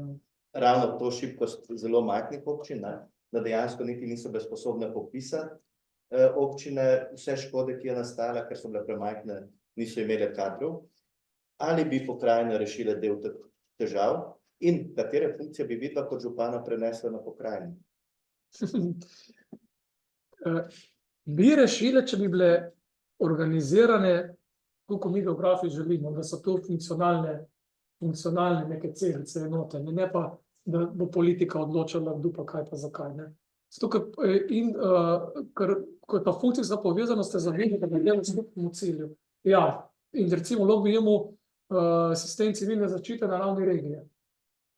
B: ravno to šibkost zelo majhnih občin, ne? Da dejansko niti niso bile sposobne popisati občine, vse škode, ki je nastala, ker so bile premajhne, niso imele kadrov. Ali bi pokrajina rešila del teh težav in katere funkcije bi videla kot župana prenesla na pokrajino?
C: Bi rešile, če bi bile organizirane, kako mi geografi želimo, da so to funkcionalne neke celice enote, ne pa, da bo politika odločala, kdo pa kaj pa zakaj, ne. Zato, ker ko je pa funkcijska povezanost, je zavedati, da bi delali skupnemu cilju. Ja, in recimo lahko bi imel sistem civilne zaščite na ravni regije.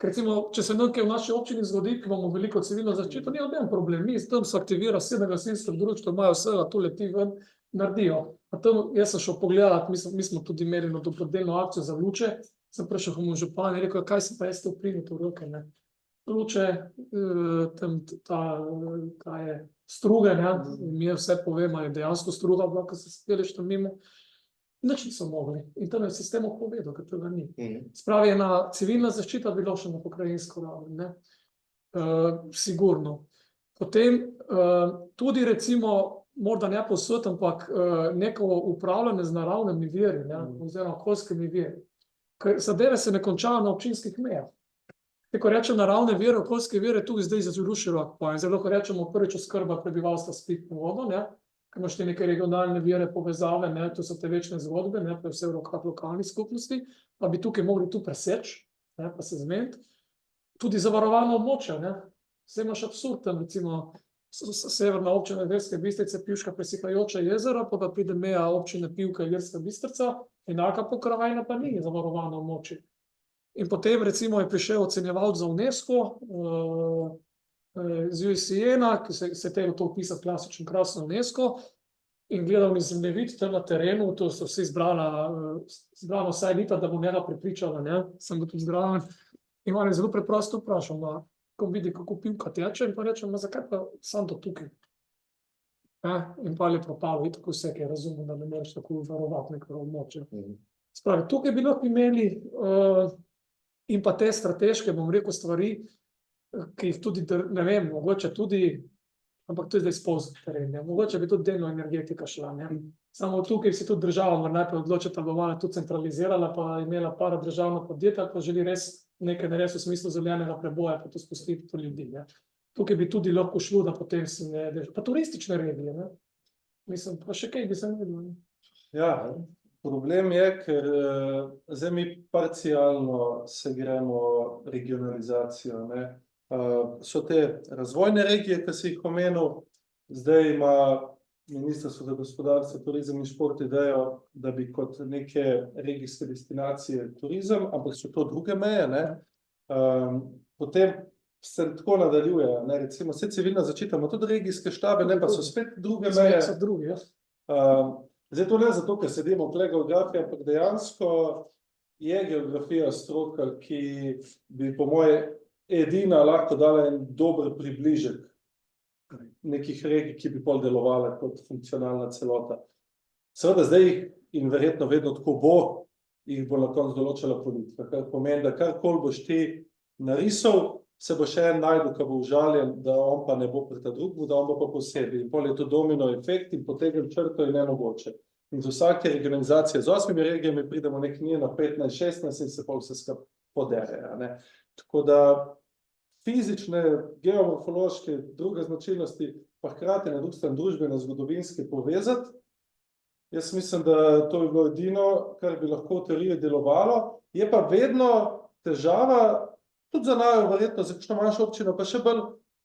C: Ker recimo, če se nekaj v naši občini zgodi, ki imamo veliko civilno zaščito, ni noben problem, mi tam se aktivira 7 gasilskih društev, imajo vsega, tu leti ven, naredijo. A tam, jaz sem šel pogledati, mi smo tudi imeli eno dobrodelno akcijo za Luče, sem prišel v župan in rekel, kaj se pa jaz to primite v roke, ne. Luče, tam kaj je, struge, ne, mi je vse povemo, je dejansko struga bila, ko se speleš tam mimo. Nič niso mogli. In tam je v sistemu povedal, ker tega ni. Spravi, ena civilna zaščita bi bila še na pokrajinsko raven, ne. Sigurno. Potem tudi recimo, morda ne povsod, ampak neko upravljanje z naravnimi viri, ne, oziroma okoljskimi viri. Ker zadeve se ne končajo na občinskih mejah. Ko rečem naravne vire, okoljske vire, tukaj zdaj zelo širok pojem. Zdaj lahko rečemo prvič oskrba prebivalstva s pitno vodo, ne. Ker imaš te neke regionalne vire povezave, ne, to so te večne zgodbe, ne, pa vse v rokah lokalnih skupnosti, pa bi tukaj mogli tu preseči, ne, pa se zmeniti. Tudi zavarovano območje, ne. Zdaj imaš absurd tam, recimo, severna občina Ilirske Bistrice, Pivška presikajoča jezera, pa pride meja občine Pivka Ilirska Bistrica, enaka pokrajina pa ni zavarovano območje. In potem recimo je prišel ocenjevalec za UNESCO, z UICN, ki se tega to opisati klasičen krasno UNESCO, in gledal mi zemljevid tam na terenu, to so vsi zbrano vsaj leta, da bo njega prepričala, ne, sem ga tudi zdraven. In on je zelo preprosto vprašal, ko vidi, kako Pivka teče, in pa rečem, zakaj pa sam to tukaj? In pa je propalo, in tako vse, ki je razumel, da ne moreš tako varovati nekega območja. Spravi, tukaj bi lahko imeli in pa te strateške, bom rekel, stvari, ki jih tudi, ne vem, mogoče tudi, ampak to je zdaj spoznat teren, mogoče bi tudi delno energetika šla, ne. Samo tukaj si tudi država mora najprej odločiti, ali bo ona tudi centralizirala, pa imela para državna podjetja, pa želi res nekaj narediti v smislu zelenega preboja, pa to spustiti po ljudi, ne. Tukaj bi tudi lahko šlo, da potem si ne, pa turistične regije, ne. Mislim, pa še kaj bi se naredilo, ne.
D: Ja, problem je, ker zdaj mi parcialno se gremo regionalizacijo, ne. So te razvojne regije, ki si jih omenil, zdaj ima Ministrstvo za gospodarstvo, turizem in šport idejo, da bi kot neke regijske destinacije turizem, ampak so to druge meje, ne. Potem se tako nadaljuje, ne, recimo vse civilna zaščita ima tudi regijske štabe, ne, pa so spet druge meje.
C: So drugi, ja.
D: Zdaj to ne zato, ker sedimo tukaj geografije, ampak dejansko je geografija stroka, ki bi po moje edina lahko dala en dober približek nekih regij, ki bi pol delovala kot funkcionalna celota. Seveda zdaj in verjetno vedno tako bo, jih bo na koncu določala politika, kar pomeni, da karkoli boš ti narisal, se bo še en najdu, ki bo užaljen, da on pa ne bo pri ta drug, da on bo pa posebej. In pol je to domino efekt in potegnem črto je nemogoče. In z vsake regionalizacije z 8 regijami pridemo nek nje na 15, 16 in se pol vse skupaj poderejo, ne. Tako da fizične, geomorfološke, druge značilnosti, pa hkrati na drugi strani družbene, zgodovinske povezati. Jaz mislim, da to bi bilo edino, kar bi lahko v teoriji delovalo. Je pa vedno težava, tudi za najo verjetno, za kakšno manjšo občino, pa še bolj,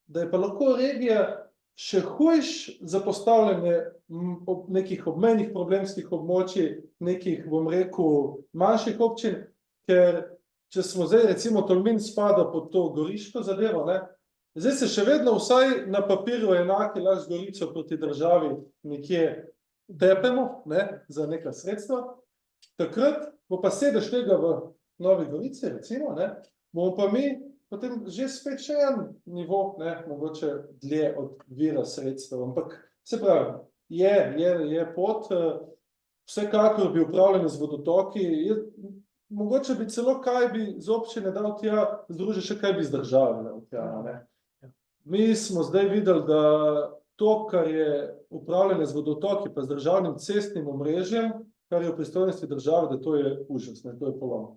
D: da je pa lahko regija še hujš za postavljanje nekih obmejnih problemskih območij, nekih, bom rekel, manjših občin, ker če smo zdaj, recimo Tolmin spada pod to goriško zadevo, ne, zdaj se še vedno vsaj na papirju enaki lahko z Gorico proti državi nekje tepemo, ne, za neka sredstva. Takrat bo pa sedež tega v Novi Gorici, recimo, ne, bomo pa mi potem že spet še en nivo, ne, mogoče dlje od vira sredstev, ampak se pravi, je pot, vsekakor bi upravljanje z vodotoki, mogoče bi celo kaj bi z občine dal tja, združi še kaj bi z države dal tja, ne. Mi smo zdaj videli, da to, kar je upravljanje z vodotoki pa z državnim cestnim omrežjem, kar je v pristojnosti države, da to je užas, ne, to je polom.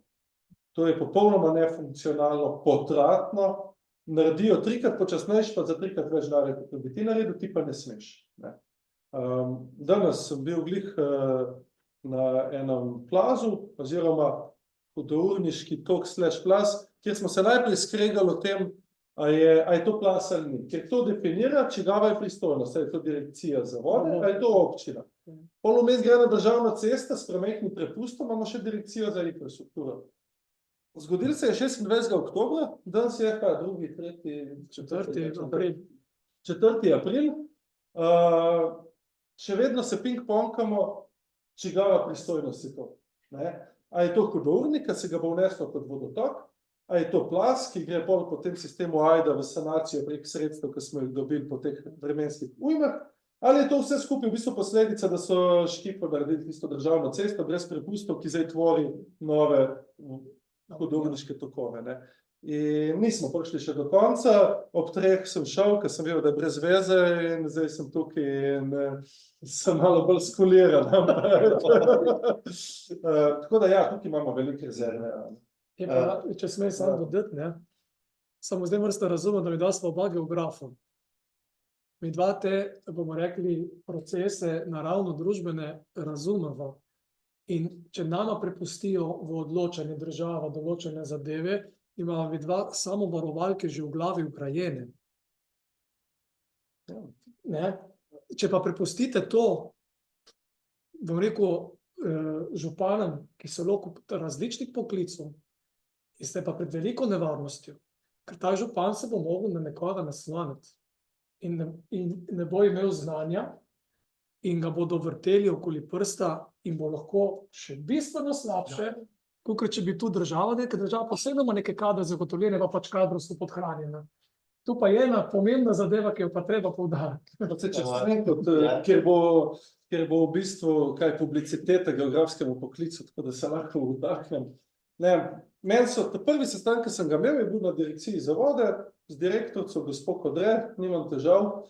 D: To je popolnoma nefunkcionalno, potratno, naredijo 3-krat počasnejše, pa za 3-krat več denarja, kot bi ti naredil, ti pa ne smeš, ne. Danes sem bil glih na enem plazu, oziroma hudourniški tok / plaz, kjer smo se najprej skregali o tem, a je to plaz ali ni, ker to definira, čigava je pristojnost, a je to direkcija za vode, a je to občina. Pol vmes gre na državna cesta s premajhnim prepustom, imamo še direkcijo za infrastrukturo. Zgodilo se je 26. oktobra, danes je pa 2., 3., 4. april. Še vedno se ping-pongamo, čigava pristojnost je to, ne. A je to hudournik, a se ga bo vneslo kot vodotok, a je to plaz, ki gre pol po tem sistemu AJDA v sanacijo prek sredstev, ki smo jih dobili po teh vremenskih ujmah, ali je to vse skupaj v bistvu posledica, da so Škipo naredili tisto državno cesto brez prepustov, ki zdaj tvori nove hudourniške tokove, ne. In nismo prišli še do konca, ob 3 sem šel, ker sem vedel, da je brez veze, in zdaj sem tukaj in sem malo bolj skuliran. Tako da ja, tukaj imamo velike rezerve.
C: Če smem samo dodati, ne, samo zdaj morate razumeti, da mi dva sva oba geografa. Mi dva te, bomo rekli, procese naravno-družbene razumeva. In če nama prepustijo v odločanje država določene zadeve, imamo mi dva samo varovalke že v glavi ukrajene. Ne? Če pa prepustite to, bom rekel, županom, ki so lahko različnih poklicov, in ste pa pred veliko nevarnostjo, ker ta župan se bo mogel na nekoga naslaniti in ne bo imel znanja in ga bodo vrteli okoli prsta in bo lahko še bistveno slabše, kakor če bi tu država, ker država posebno ima neke kadre zagotovljene, pa pač kadrovsko podhranjena. Tu pa je ena pomembna zadeva, ki jo pa treba poudariti.
D: Ker bo v bistvu kaj publiciteta geografskemu poklicu, tako da se lahko vdahnem. Meni so, prvi sestanek, ki sem ga imel, je bil na direkciji za vode, z direktorico gospo Kodre, nimam težav,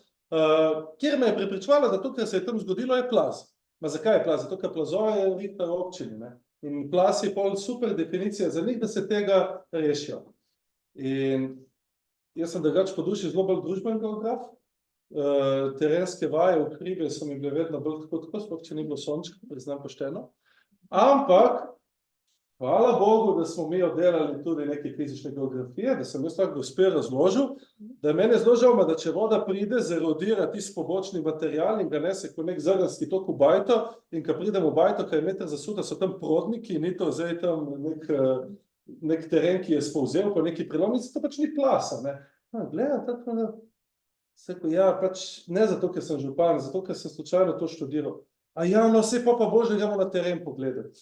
D: kjer me je prepričevala, da to, kar se je tam zgodilo, je plaz. Ma zakaj je plaz? Zato, ker plazove je rita v občini, ne. In plaz je pol super definicija za njih, da se tega rešijo. In jaz sem drugače po duši zelo bolj družben geograf, terenske vaje, ukribe so mi bile vedno bolj tako, sploh če ni bilo sončka, priznam pošteno. Ampak, hvala Bogu, da smo mi oddelali tudi neke fizične geografije, da sem jaz tako gospe razložil, da meni je zelo žal, da če voda pride, zerodira tisti pobočni material in ga nese kot nek zrnski tok v bajto, in ko pridem v bajto, kaj je meter zasuta, so tam prodniki, ni to zdaj tam nek teren, ki je spolzel po neki prelomnici, to pač ni plasa, ne. Gledam, tako, ja, pač ne zato, ker sem župan, zato, ker sem slučajno to študiral. A ja, no, saj pa božje, gremo na teren pogledati.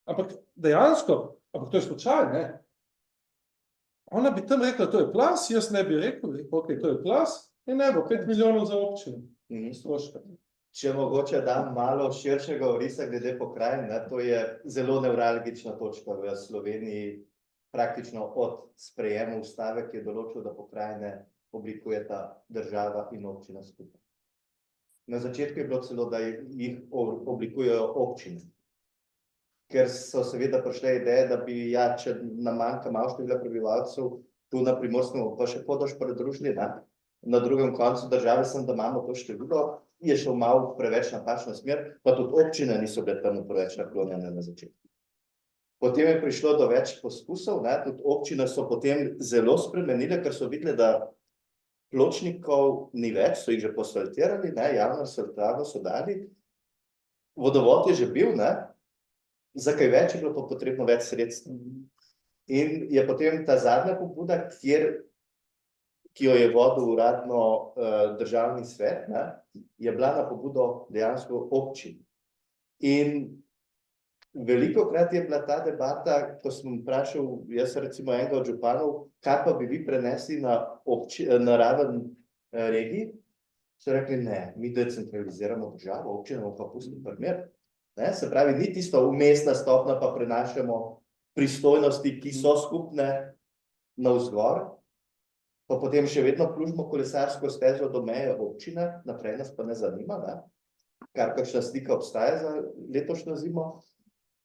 D: Ampak dejansko, ampak to je slučaj, ne. Ona bi tam rekla, to je plaz, jaz ne bi rekel, ok, to je plaz, in ne bo 5 milijonov za občino. Stroška.
B: Če mogoče dam malo širšega orisa glede pokrajin, ne, to je zelo nevralgična točka v Sloveniji, praktično od sprejema ustave, ki je določil, da pokrajine oblikujeta država in občina skupaj. Na začetku je bilo celo, da jih oblikujejo občine. ker so seveda prišle ideje, da bi, ja, če nam manjka malo števila prebivalcev, tu na Primorskem pa še Hodoš pridružili, ne? Na drugem koncu države sem, da imamo to število, je šel malo preveč napačna smer, pa tudi občine niso bile temu preveč naklonjene na začetku. Potem je prišlo do več poskusov, ne? Tudi občine so potem zelo spremenile, ker so videli, da pločnikov ni več, so jih že posfaltirali, ne? Javno asfaltavo so dali, vodovod je že bil, ne? Za kaj več je bilo pa potrebno več sredstev. In je potem ta zadnja pobuda, ki jo je vodil uradno državni svet, ne, je bila na pobudo dejansko občin. In velikokrat je bila ta debata, ko sem vprašal, jaz recimo enega od županov, kaj pa bi vi prenesli na raven regij, so rekli, ne, mi decentraliziramo državo, občinamo pa pustimo primer. Ne, se pravi, ni tisto vmesna stopnja, pa prenašamo pristojnosti, ki so skupne navzgor, pa potem še vedno plužimo kolesarsko stezo do meje občine, naprej nas pa ne zanima, ne? Kar kakšna slika obstaja za letošnjo zimo.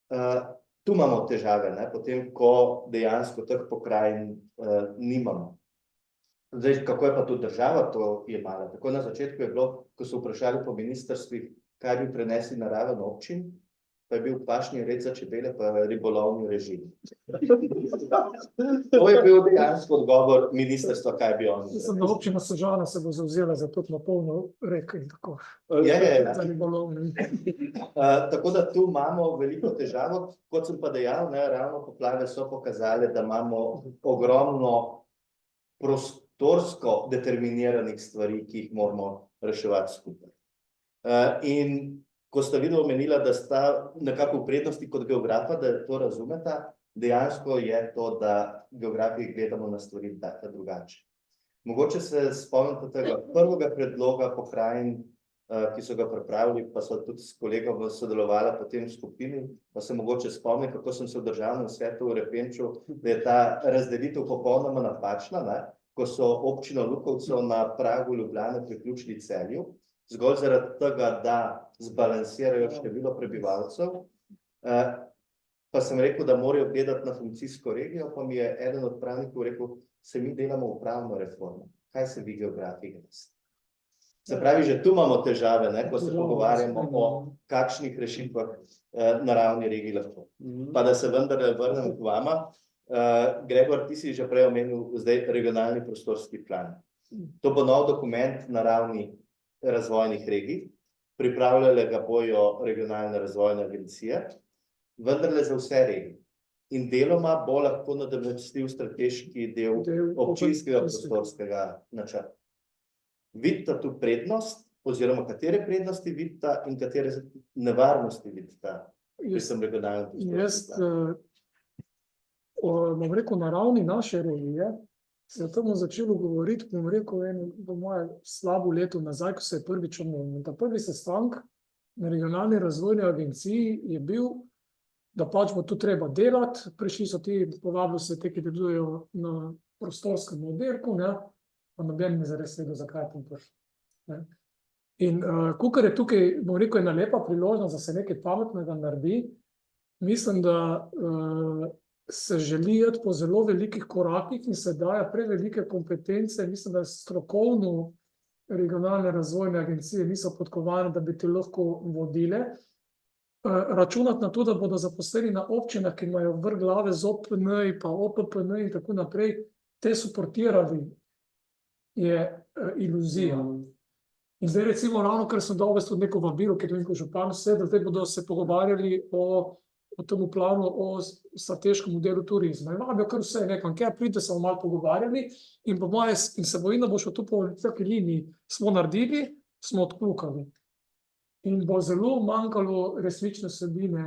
B: Tu imamo težave, ne? Potem, ko dejansko teh pokrajin nimamo. Zdaj, kako je pa tu država to jemala? Tako na začetku je bilo, ko so vprašali po ministrstvih, kaj bi prenesli na raven občin, pa je bil pašni red za čebele pa ribolovni režim. To je bil dejansko odgovor ministrstva, kaj bi oni.
C: Mislim, da občina Sežana se bo zavzela za to napolno reke in tako. Za ribolovni.
B: Tako da tu imamo veliko težavo, kot sem pa dejal, ne, ravno poplave so pokazali, da imamo ogromno prostorsko determiniranih stvari, ki jih moramo reševati skupaj. In ko sta videla omenila, da sta nekako v prednosti kot geografa, da to razumeta, dejansko je to, da geografi gledamo na stvari drugače. Mogoče se spomnite tega prvega predloga pokrajin, ki so ga pripravili, pa so tudi s kolegom sodelovali potem v skupini, pa se mogoče spomnim, kako sem se v državnem svetu urepenčil, da je ta razdelitev popolnoma napačna, ne? Ko so občino Lukovcev na pragu Ljubljane priključili Celju, zgolj zaradi tega, da zbalansirajo število prebivalcev, pa sem rekel, da morajo gledati na funkcijsko regijo, pa mi je eden od pravnikov rekel, se mi delamo upravno reformo. Kaj se vi geografi greste? Se pravi, že tu imamo težave, ne, ko se pogovarjamo o kakšnih rešitvah na ravni regij lahko. Pa da se vendarle vrnem k vama, Gregor, ti si že prej omenil zdaj regionalni prostorski plan. To bo nov dokument na ravni razvojnih regij, pripravljale ga bojo regionalne razvojne agencije, vendarle za vse regije. In deloma bo lahko nadomestil strateški del občinskega prostorskega načrta. Vidite tu prednost, oziroma katere prednosti vidite in katere nevarnosti vidite pri tem regionalnem prostorskem planu?
C: Bom rekel, na ravni naše regije, se je temu začelo govoriti, bom rekel, po moje slabo leto nazaj, ko se je prvič omenil. Ta prvi sestanek na regionalni razvojni agenciji je bil, da pač bo tu treba delati, prišli so ti, povabili se te, ki delujejo na prostorskem oddelku, ne, pa noben ne zares vedel, zakaj je tam prišel. In kakor je tukaj, bom rekel, ena lepa priložnost, da se nekaj pametnega naredi, mislim, da se želi iti po zelo velikih korakih in se daje prevelike kompetence. Mislim, da strokovno regionalne razvojne agencije niso podkovane, da bi te lahko vodile. Računati na to, da bodo zaposleni na občinah, ki imajo vrh glave z OPN pa OPPN in tako naprej, te suportirali, je iluzija. In zdaj recimo ravno, ker sem dal tudi neko vabilo, ker je nekaj župan sedel, zdaj bodo se pogovarjali o temu planu, o strateškem modelu turizma. In vabijo kar vse, nekam, kjer pride, se bomo malo pogovarjali in po moje, in se bojim, da bo šlo tu po vsaki liniji, smo naredili, smo odkljukali. In bo zelo manjkalo resnične vsebine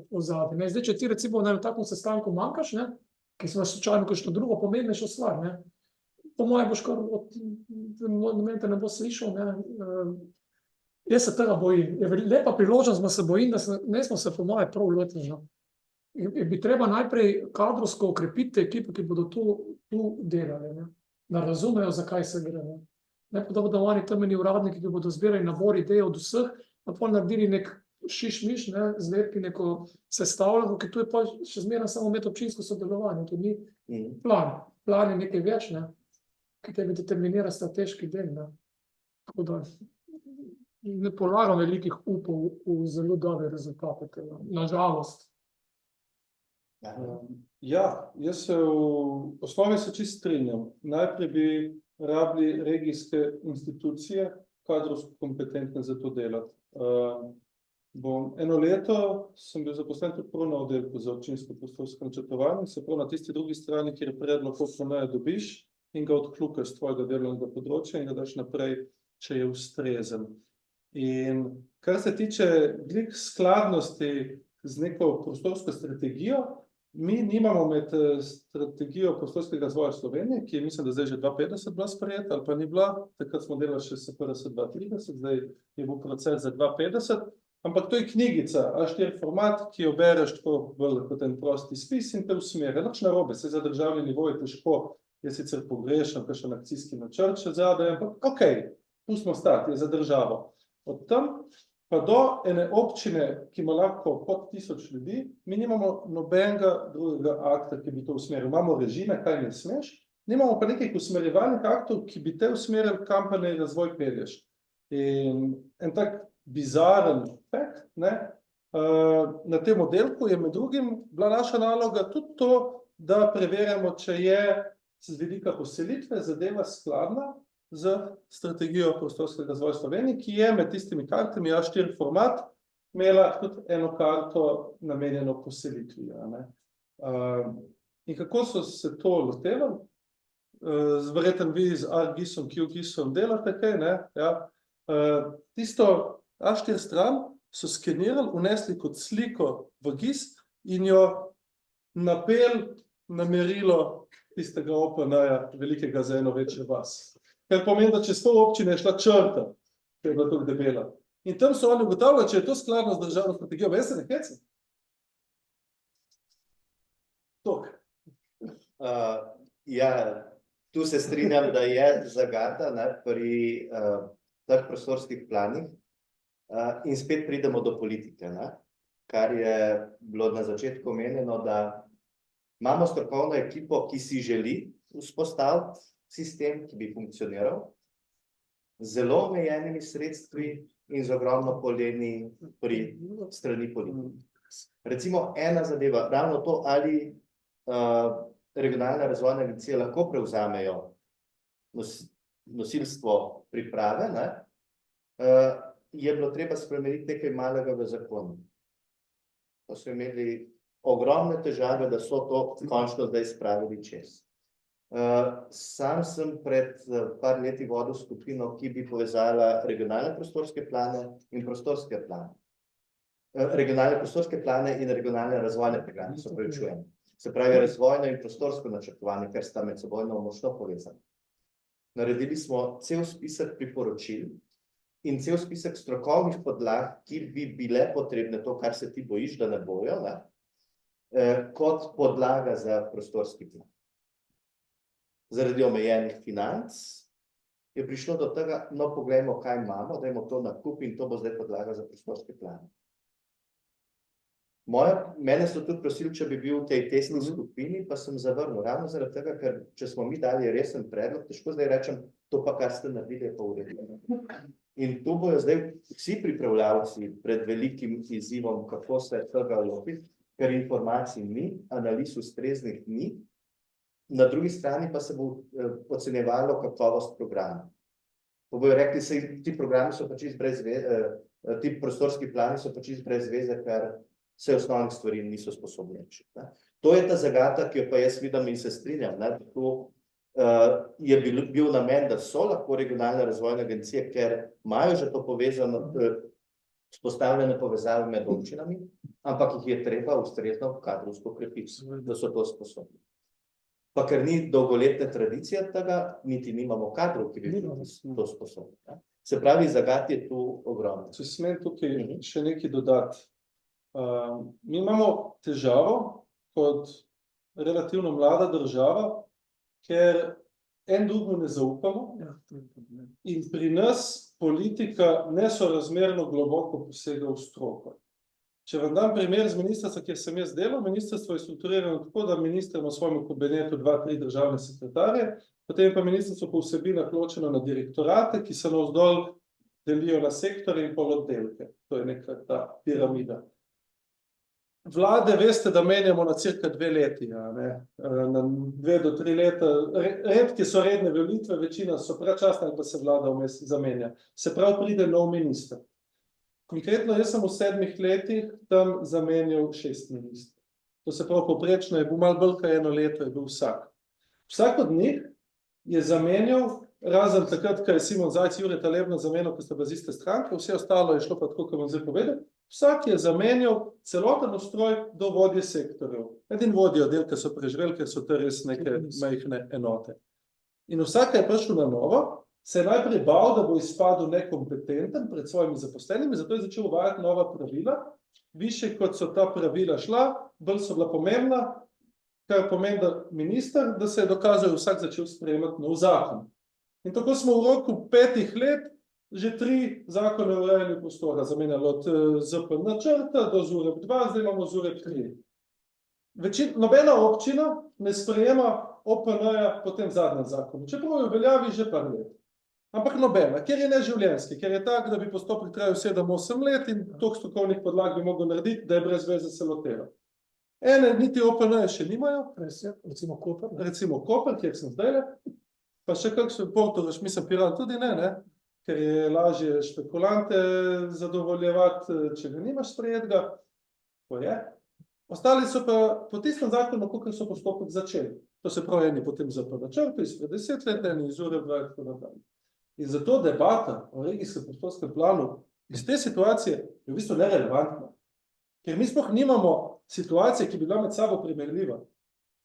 C: ozadja. Zdaj, če ti recimo na takem sestanku manjkaš, ne, ki smo slučajno kakšno drugo pomembnejšo stvar, ne, po moje boš kar od momenta ne bo slišal, ne. Jaz se tega bojim. Je lepa priložnost, da se bojim, da ne smo se po moje prav lotili. Bi treba najprej kadrovsko okrepiti ekipe, ki bodo tu delali, ne. Da razumejo, zakaj se gre, ne pa da bodo oni temeljni uradniki, ki bodo zbirali nabor idej od vseh, pa pol naredili nek šiš-miš, ne, zlepki neko sestavljamo, ki tu je pa še zmeraj samo medobčinsko sodelovanje, to ni plan. Plan je nekaj več, ne, ki tebi determinira strateški del, ne. Tako da ne polagam velikih upov v zelo dobre rezultate tega, nažalost.
D: Ja, jaz se v osnovi se čisto strinjam. Najprej bi rabili regijske institucije, kadrovsko kompetentne za to delati. Eno leto sem bil zaposlen tudi prav na oddelku za občinsko prostorsko načrtovanje, se prav na tisti drugi strani, kjer predlog OPN-ja dobiš in ga odkljukaš z tvojega delovnega področja in ga daš naprej, če je ustrezen. In kar se tiče skladnosti z neko prostorsko strategijo, mi nimamo med strategijo prostorskega razvoja Slovenije, ki je, mislim, da zdaj že 2050 bila sprejeta, ali pa ni bila, takrat smo delali še SPRS 2030, zdaj je bil proces za 2050, ampak to je knjigica, A4 format, ki jo bereš tako bolj kot en prosti spis in te usmerja. Nič narobe, se za državni nivo je težko, jaz sicer pogrešam kakšen akcijski načrt še zadaj, ampak okej, pustimo stati, je za državo. Od tam pa do ene občine, ki ima lahko pod 1000 ljudi, mi nimamo nobenega drugega akta, ki bi to usmeril. Imamo režime, kaj ne smeš, nimamo pa nekaj usmerjevalnih aktov, ki bi te usmerili, kam pa ne razvoj pelješ. In en tak bizaren fakt, ne, na tem oddelku je med drugim bila naša naloga tudi to, da preverjamo, če je z vidika poselitve zadeva skladna z strategijo prostorskega razvoja Slovenije, ki je med tistimi kartami A4 format imela tudi eno karto namenjeno poselitvi. In kako so se to lotevali? Verjetno vi z ArcGIS-om, QGIS-om delate kaj, ne? Ja. Tisto A4 stran so skenirali, vnesli kot sliko v GIS in jo napeli na merilo tistega OPN-ja velikega za eno večjo vas. Kar pomeni, da čez 100 občine je šla črta, ki je bila tako debela. In tam so oni ugotavljali, če je to skladno z državno strategijo. Veste, ne hecam? Tok.
B: Ja, tu se strinjam, da je zagata, ne, pri teh prostorskih planih in spet pridemo do politike, ne, kar je bilo na začetku omenjeno, da imamo strokovno ekipo, ki si želi vzpostaviti sistem, ki bi funkcioniral, z zelo omejenimi sredstvi in z ogromno poleni pri strani politike. Recimo ena zadeva, ravno to, ali regionalne razvojne agencije lahko prevzamejo nosilstvo priprave, ne, je bilo treba spremeniti nekaj malega v zakonu. Pa so imeli ogromne težave, da so to končno zdaj spravili čez. Sam sem pred par leti vodil skupino, ki bi povezala regionalne prostorske plane in prostorske plane. Regionalne prostorske plane in regionalne razvojne programe, se opravičujem. Se pravi razvojno in prostorsko načrtovanje, ker sta med sebojno močno povezani. Naredili smo cel spisek priporočil in cel spisek strokovnih podlag, ki bi bile potrebne, to, kar se ti bojiš, da ne bojo, ne, kot podlaga za prostorski plan. Zaradi omejenih financ je prišlo do tega, no, poglejmo, kaj imamo, dajmo to na kup in to bo zdaj podlaga za prostorske plane. Mene so tudi prosili, če bi bil v tej testni skupini, pa sem zavrnil, ravno zaradi tega, ker če smo mi dali resen predlog, težko zdaj rečem, to pa, kar ste naredili, je pa uredilo. In tu bojo zdaj vsi pripravljavci pred velikim izzivom, kako se tega lotiti, ker informacij ni, analiz ustreznih ni, na drugi strani pa se bo ocenjevalo kakovost programa. Pa bojo rekli, ti programi so pa čisto brez veze, ti prostorski plani so pa čisto brez veze, ker se osnovnih stvari niso sposobni rešiti. To je ta zagata, ki jo pa jaz vidim in se strinjam. To je bil namen, da so lahko regionalne razvojne agencije, ker imajo že to povezano, vzpostavljene povezave med občinami, ampak jih je treba ustrezno kadrovsko krepiti, da so to sposobni. Pa ker ni dolgoletne tradicije tega, niti nimamo kadrov, ki bi to sposobni. Se pravi, zagat je tu ogromno.
D: Če smem tukaj še nekaj dodati. Mi imamo težavo kot relativno mlada država, ker en drugemu ne zaupamo in pri nas politika nesorazmerno globoko posega v stroko. Če vam dam primer z ministrstva, kjer sem jaz delal, ministrstvo je strukturirano tako, da minister ima v svojem kabinetu 2-3 državne sekretarje, potem je pa ministrstvo po vsebinah ločeno na direktorate, ki se navzdol delijo na sektorje in poloddelke. To je neka ta piramida. Vlade, veste, da menjamo na cirka 2 leti, ne? Na 2 do 3 leta. Redke so redne volitve, večina so predčasne, pa se vlada vmes zamenja. Se pravi, pride nov minister. Konkretno, jaz sem v 7 letih tam zamenjal 6 ministrov. To se pravi, povprečno je bil malo bolj kot 1 leto, je bil vsak. Vsak od njih je zamenjal, razen takrat, ko je Simon Zajc, Jure Talebna zamenjal, ko sta bila z iste stranke, vse ostalo je šlo pa tako, kot vam zdaj povedal. Vsak je zamenjal celoten ustroj do vodje sektorjev. Edin vodje oddelka so preživeli, ker so to res neke majhne enote. In vsak je prišel na novo, se je najprej bal, da bo izpadel nekompetenten pred svojimi zaposlenimi, zato je začel uvajati nova pravila. Više kot so ta pravila šla, bolj so bila pomembna, kar pomeni, da minister, da se je dokazal, vsak začel sprejemati nov zakon. In tako smo v roku 5 let že 3 zakone o urejanju prostora zamenjali, od ZPN načrta do ZUREP 2, zdaj imamo ZUREP 3. Nobena občina ne sprejema OPN-ja po tem zadnjem zakonu, čeprav je v veljavi že par let. Ampak nobena, ker je neživljenjski, ker je tak, da bi postopek trajal 7-8 let in toliko strokovnih podlag bi mogel narediti, da je brez veze se loteva. Ene niti OPN-ja še nimajo,
C: recimo Koper.
D: Recimo Koper, kjer sem zdaj, pa še kakšen Portorož, mislim, Piran tudi ne, ker je lažje špekulante zadovoljevati, če ga nimaš sprejetega, to je. Ostali so pa po tistem zakonu, kakor so postopek začeli. To se pravi, eni potem ZPN načrtu, izpred 10 let, eni iz ZUREP 2 in tako naprej. In zato debata o regijskem prostorskem planu iz te situacije je v bistvu nerelevantna. Ker mi sploh nimamo situacije, ki bi bila med sabo primerljiva.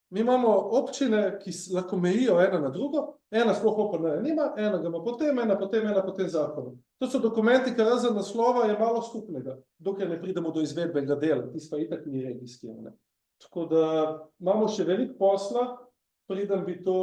D: Mi imamo občine, ki lahko mejijo ena na drugo, ena sploh OPN-ja nima, ena ga ima potem, ena potem zakonu. To so dokumenti, ki razen naslova je malo skupnega, dokler ne pridemo do izvedbenega dela, tisto pa itak ni regijski. Tako da imamo še veliko posla, preden bi to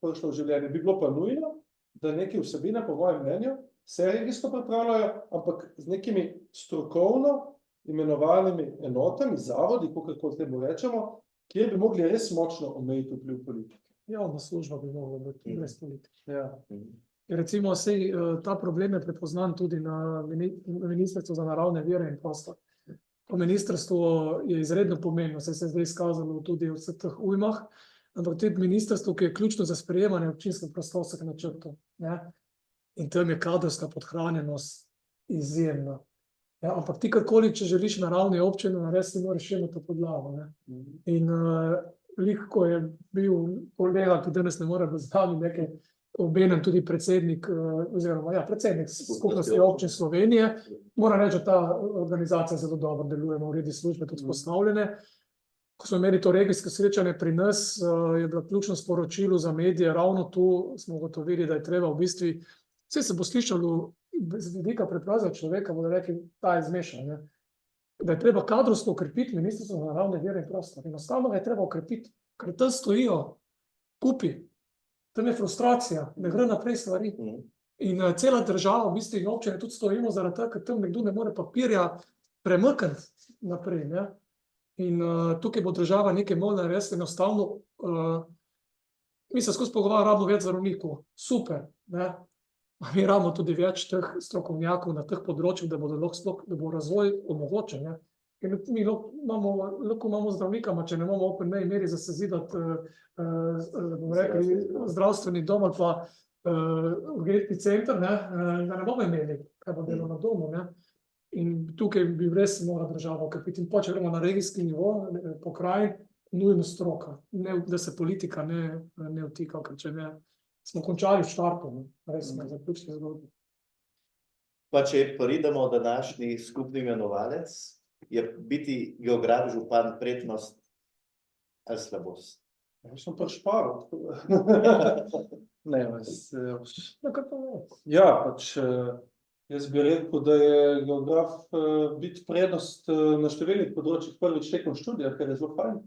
D: prišlo v življenje. Bi bilo pa nujno, da neke vsebine, po mojem mnenju, se regijsko pripravljajo, ampak z nekimi strokovno imenovanimi enotami, zavodi, kakorkoli temu rečemo, kjer bi mogli res močno omejiti vpliv politike.
C: Javna služba bi mogla biti brez politike.
D: Ja.
C: Recimo, ta problem je prepoznan tudi na Ministrstvu za naravne vire in prostor. To ministrstvo je izredno pomembno, se je zdaj izkazalo tudi v vseh teh ujmah, ampak tudi ministrstvo, ki je ključno za sprejemanje občinskih prostorskih načrtov. In tam je kadrovska podhranjenost izjemna. Ja, ampak ti karkoli, če želiš na ravni občine narediti, moraš še imeti to podlago. In ko je bil kolega, ki danes ne more biti z nami, nekaj obenem tudi predsednik, oziroma predsednik skupnosti občin Slovenije, moram reči, da ta organizacija zelo dobro deluje, ima v redu službe tudi postavljene. Ko smo imeli to regijsko srečanje pri nas, je bilo ključno sporočilo za medije, ravno tu smo ugotovili, da je treba v bistvu, vse se bo slišalo z vidika preprostega človeka, bodo rekli, ta je zmešan, da je treba kadrovsko okrepiti Ministrstvo za naravne vire in prostor. Enostavno ga je treba okrepiti, ker tam stojijo kupi, tam je frustracija, ne gre naprej stvari. In cela država, v bistvu in občine tudi stojimo zaradi tega, ker tam nekdo ne more papirja premakniti naprej. In tukaj bo država nekaj morala narediti, enostavno, mi se skozi pogovarjamo, rabimo več zdravnikov, super, mi rabimo tudi več teh strokovnjakov na teh področjih, da bo razvoj omogočen. Ker mi lahko imamo zdravnika, če ne bomo OPN imeli za sezidati zdravstveni dom ali pa urgentni center, da ne bomo imeli, kaj bo delo na domu. In tukaj bi res morala država okrepiti. In če gremo na regijski nivo, pokrajin, nujno stroka, da se politika ne vtika, ker če ne, smo končali v štartu, res smo zaključili zgodbo.
B: Pa če pridemo v današnji skupni imenovalec, je biti geograf župan prednost ali slabost?
D: Ja, sem pa šparil. Ne, jaz bi rekel, da je geograf biti prednost na številnih področjih, prvič tekom študija, ker je zelo fajn.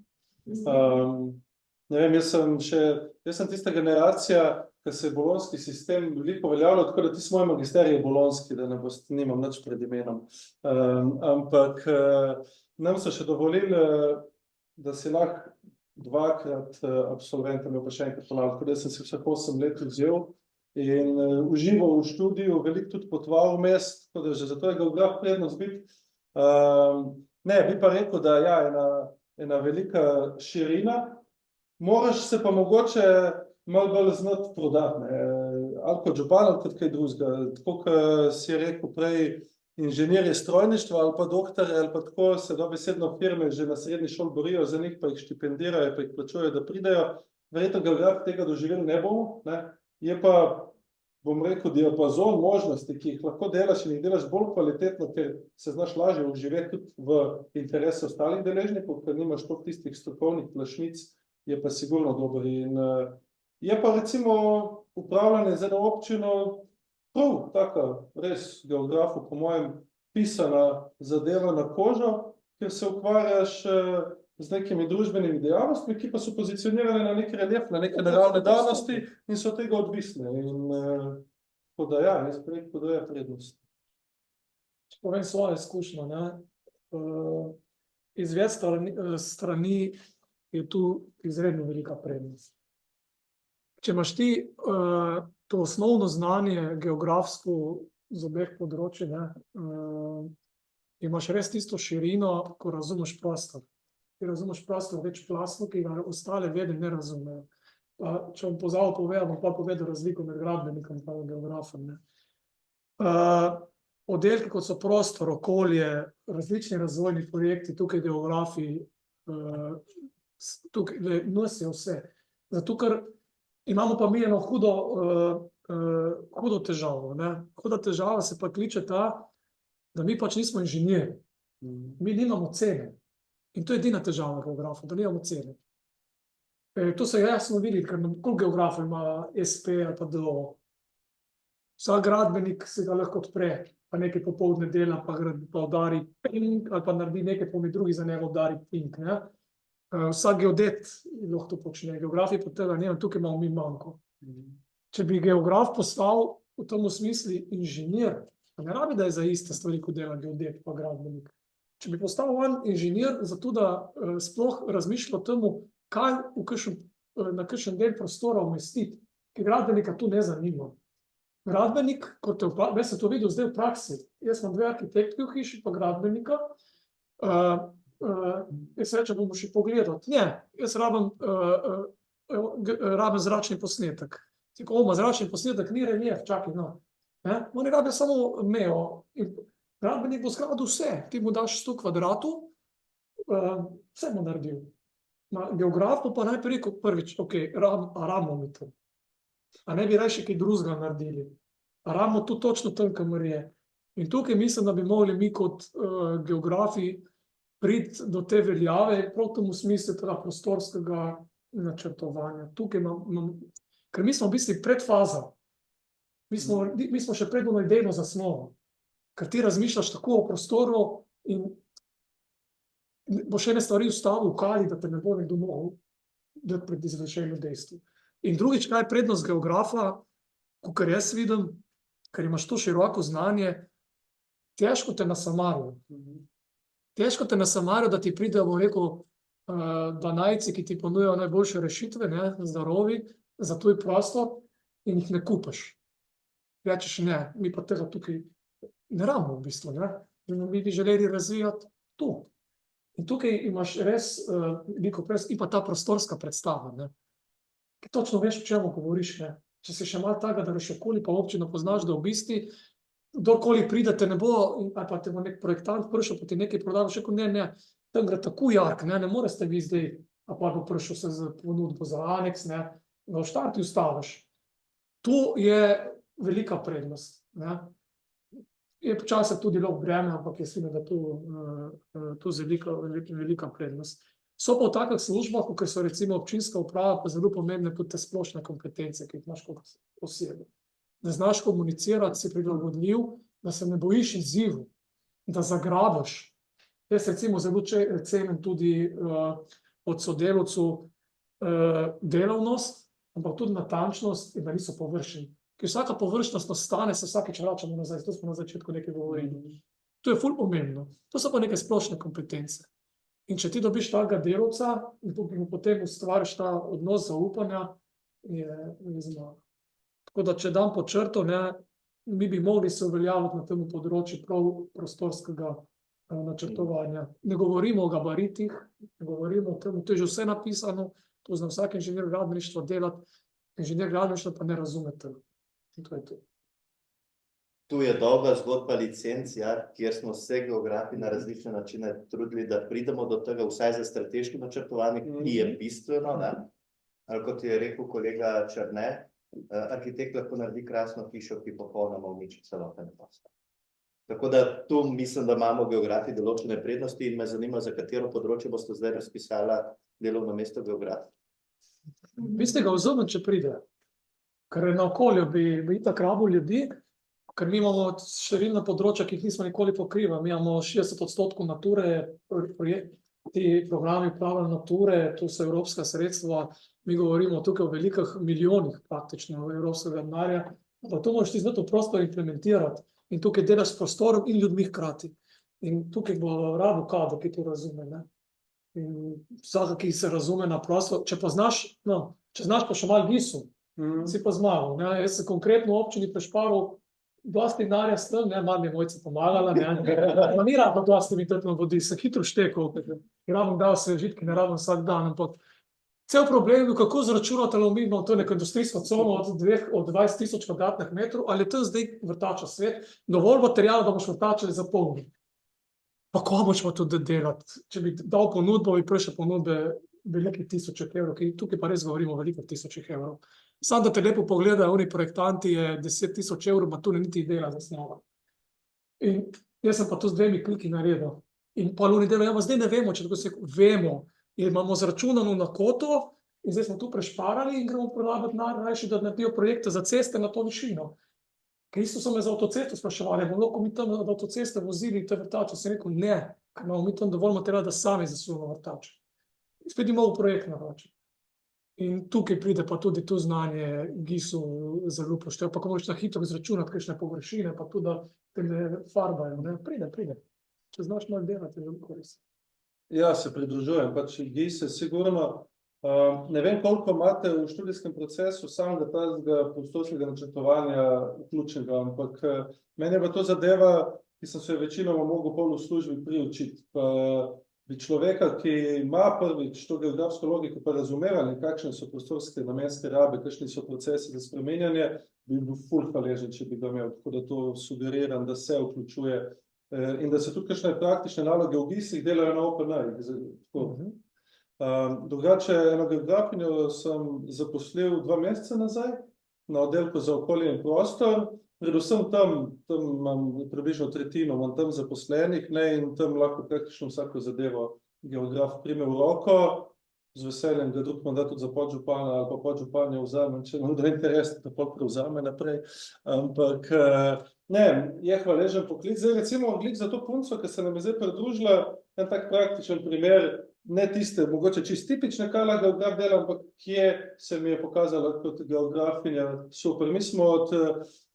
D: Ne vem, jaz sem tista generacija, ker se je bolonski sistem veliko uveljavljal, tako da tisti moj magisterij je bolonski, da ne boste, nimam nič pred imenom. Ampak nam so še dovolili, da si lahko dvakrat absolventom, pa še enkrat ponavljam, tako da sem si vseh 8 let vzel in užival v študiju, veliko tudi potoval vmes, tako da že zato je geograf prednost biti. Ne, bi pa rekel, da ja, ena velika širina, moraš se pa mogoče malo bolj znati prodati, ali kot župan, ali kot kaj drugega. Tako, kot si rekel prej, inženirji strojništva ali pa doktorji ali pa tako se dobesedno firme že na srednji šoli borijo za njih, pa jih štipendirajo, pa jih plačujejo, da pridejo. Verjetno geograf tega doživeli ne bomo, ne. Je pa, bom rekel, diapazon možnosti, ki jih lahko delaš in jih delaš bolj kvalitetno, ker se znaš lažje vživeti tudi v interese ostalih deležnikov, ker nimaš toliko tistih strokovnih plašnic, je pa sigurno dober. In je pa recimo upravljanje z eno občino prav taka, res geografu, po mojem, pisana zadeva na kožo, ker se ukvarjaš z nekimi družbenimi dejavnostmi, ki pa so pozicionirane na nek relief, na neke naravne danosti in so tega odvisne. In tako da ja, jaz bi rekel, da je prednost.
C: Če povem svojo izkušnjo, ne, iz več strani je tu izredno velika prednost. Če imaš ti to osnovno znanje geografsko z obeh področij, imaš res tisto širino, ko razumeš prostor. Ti razumeš prostor večplastno, ki ga ostale vede ne razumejo. Pa, če bom pozabil povedal, bom pa povedal razliko med gradbenikom in geografom. Oddelki, kot so prostor, okolje, različni razvojni projekti, tukaj geografi, tukaj nosijo vse. Zato, ker imamo pa mi eno hudo težavo. Huda težava se pa kliče ta, da mi pač nismo inženirji. Mi nimamo cene. In to je edina težava geografov, da nimamo cene. To se jasno vidi, ker koliko geografov ima SP ali pa DO. Vsak gradbenik se ga lahko odpre, pa nekaj popoldne dela, pa udari ping, ali pa naredi nekaj, pa mi drugi za njega udari ping. Vsak geodet lahko to počne, geografi pa tega ne, tukaj imamo mi manko. Če bi geograf postal v tem smislu inženir, pa ne rabi, da je za iste stvari, kot dela geodet pa gradbenik. Če bi postal on inženir, zato da sploh razmišlja o tem, kaj na kakšen del prostora umestiti, ki gradbenika tu ne zanima. Gradbenik, kot jaz sem to videl zdaj v praksi, jaz imam 2 arhitektke v hiši, pa gradbenika, jaz rečem, bomo še pogledati. Ne, jaz rabim zračni posnetek. Zračni posnetek ni relief, čakaj, no. Oni rabijo samo mejo. Gradbenik bo zgradil vse, ti mu daš 100 kvadratov, vse mu naredil. Geograf pa najprej rekel prvič, ok, a rabimo mi to. A ne bi rajši kaj drugega naredili. A rabimo tu točno tam, kamor je. In tukaj mislim, da bi mogli mi kot geografi priti do te veljave, prav v tem smislu tega prostorskega načrtovanja. Tukaj ker mi smo v bistvu predfaza. Mi smo še pred ono idejno zasnovo. Ker ti razmišljaš tako o prostoru in boš ene stvari ustavil v kali, da te ne bo nekdo mogel dati pred izvršenjem dejstvu. In drugič, kaj je prednost geografa, kakor jaz vidim, ker imaš to široko znanje, težko te nasamarijo. Težko te nasamarijo, da ti pridejo, bom rekel, banajci, ki ti ponujajo najboljše rešitve, zdarovi, za tvoj prostor in jih ne kupaš. Rečeš, ne, mi pa tega tukaj ne rabimo v bistvu, mi bi želeli razvijati tu. In tukaj imaš res veliko in pa ta prostorska predstava, ki točno veš, o čemu govoriš, Če si še malo takega, da še okoli pa občino poznaš, da v bistvu kdorkoli pride, te ne bo, ali pa te bo nek projektant prišel, pa ti nekaj prodal, še ne, tam gre tako jark, ne morete vi zdaj, a pa bo prišel se z ponudbo za aneks, ga v štartu ustaviš. To je velika prednost, Je počasih tudi lahko breme, ampak jaz vidim, da to je velika prednost. So pa v takih službah, ker so recimo občinska uprava, pa zelo pomembne tudi te splošne kompetence, ki jih imaš kot osebe. Da znaš komunicirati, si prilagodljiv, da se ne bojiš izzivu, da zagrabiš. Jaz recimo zelo cenim tudi od sodelavcev delavnost, ampak tudi natančnost in da niso površni. Ker vsaka površnost ostane, se vsakič vračamo nazaj, to smo na začetku nekaj govorili. To je ful pomembno. To so pa neke splošne kompetence. In če ti dobiš takega delavca in potem ustvariš ta odnos zaupanja, je zmaga. Tako da, če dam pod črto, ne, mi bi mogli se uveljaviti na tem področju prav prostorskega načrtovanja. Ne govorimo o gabaritih, ne govorimo o tem, to je že vse napisano, to zna vsak inženir gradbeništva delati, inženir gradbeništva pa ne razume tega. In to je to.
B: Tu je dolga zgodba licenc, ja, kjer smo se geografi na različne načine trudili, da pridemo do tega, vsaj za strateško načrtovanje, ki je bistveno, ne? Ali kot je rekel kolega Černe, arhitekt lahko naredi krasno hišo, ki popolnoma uniči celoten prostor. Tako da tu mislim, da imamo geografi določene prednosti in me zanima, za katero področje boste zdaj razpisala delovno mesto geografa.
C: Vi ste ga vzumeti, če pride. Ker na okolju bi itak rabil ljudi, ker mi imamo številna področja, ki jih nismo nikoli pokrivali. Mi imamo 60% nature, ti programi upravljanja nature, tu so evropska sredstva, mi govorimo tukaj o velikih milijonih praktično evropskega denarja, pa to moraš ti znati v prostor implementirati in tukaj delaš s prostorom in ljudmi hkrati. In tukaj bo rabil kader, ki to razume, ne. In vsaka, ki se razume na prostor, če znaš pa še malo GIS-u, si pa zmagal, ne. Jaz sem konkretno v občini Prešparov dosti denarja s tem, ne, malo mi je Mojca pomagala, ne, pa ni rabila dosti mi tretno vodi, sem hitro štekal, ne rabim dal se žitki, ne rabim vsak dan, ampak cel problem je bil, kako zračunati, ali mi imamo to neko industrijsko cono od 20.000 kvadratnih metrov, ali je to zdaj vrtača svet, dovolj materijala, da boš vrtače zapolnil. Pa ko boš pa tudi delati? Če bi dal ponudbo, bi prišel ponudbe velikih tisočih evrov, ki tukaj pa res govorimo o velikih tisočih evrov. Sam, da te lepo pogledajo, oni projektanti je 10.000 evrov, pa tu ne niti dela zasnova. In jaz sem pa to z 2 kliki naredil. In pa oni delajo, ja, zdaj ne vemo, če tako se vemo, in imamo zračunano na koto, in zdaj smo tu prešparali in gremo porabiti denar, rajši, da naredijo projekte za ceste na to višino. Ker isto so me za avtocesto spraševali, bomo lahko mi tam od avtoceste vozili te vrtače, sem rekel ne, ker imamo mi tam dovolj materijala, da sami zasujemo vrtače. In spet imamo projekt navračati. In tukaj pride pa tudi to znanje GIS-u zelo pošteva, pa ko moraš na hitro izračunati kakšne površine, pa tudi, da te ne farbajo, ne, pride. Če znaš malo delati, je veliko res.
D: Ja, se pridružujem, pač GIS je sigurno, ne vem, koliko imate v študijskem procesu samega tazga prostorskega načrtovanja vključenega, ampak meni je pa to zadeva, ki sem se večinoma mogel pol v službi priučiti, pa bi človeka, ki ima prvič to geografsko logiko pa razumevanje, kakšne so prostorske namenske rabe, kakšni so procesi za spreminjanje, bi bil ful hvaležen, če bi ga imel, tako da to sugeriram, da se vključuje in da se tudi kakšne praktične naloge v GIS-ih delajo na OpenAI. Drugače, eno geografinjo sem zaposlil 2 meseca nazaj na oddelku za okolje in prostor, predvsem tam imam približno tretjino, imam tam zaposlenih, ne, in tam lahko praktično vsako zadevo geograf prime v roko, z veseljem, da drug mandat tudi za podžupana ali pa podžupanja vzamem, če imam da interes, da pa prevzame naprej, ampak ne, je hvaležen poklic. Zdaj recimo glik za to punco, ki se nam je zdaj pridružila, en tak praktičen primer, ne tiste, mogoče čist tipične, kaj lahko geograf dela, ampak kje se mi je pokazala kot geografinja super. Mi smo od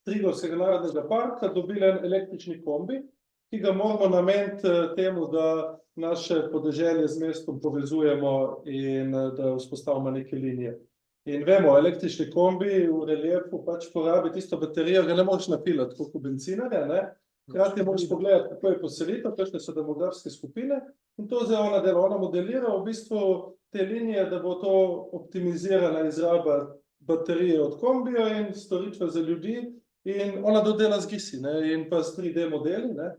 D: Triglavskega narodnega parka dobili en električni kombi, ki ga moramo nameniti temu, da naše podeželje z mestom povezujemo in da vzpostavimo neke linije. In vemo, električni kombi v reliefu pač porabi tisto baterijo, ga ne moreš napilati, kot bencinarja, ne? Hkrati moraš pogledati, kako je poselitev, kakšne so demografske skupine, in to zdaj ona dela, ona modelira v bistvu te linije, da bo to optimizirana izraba baterije od kombija in storitve za ljudi, in ona dodela z GIS-i, ne, in pa s 3D modeli, ne,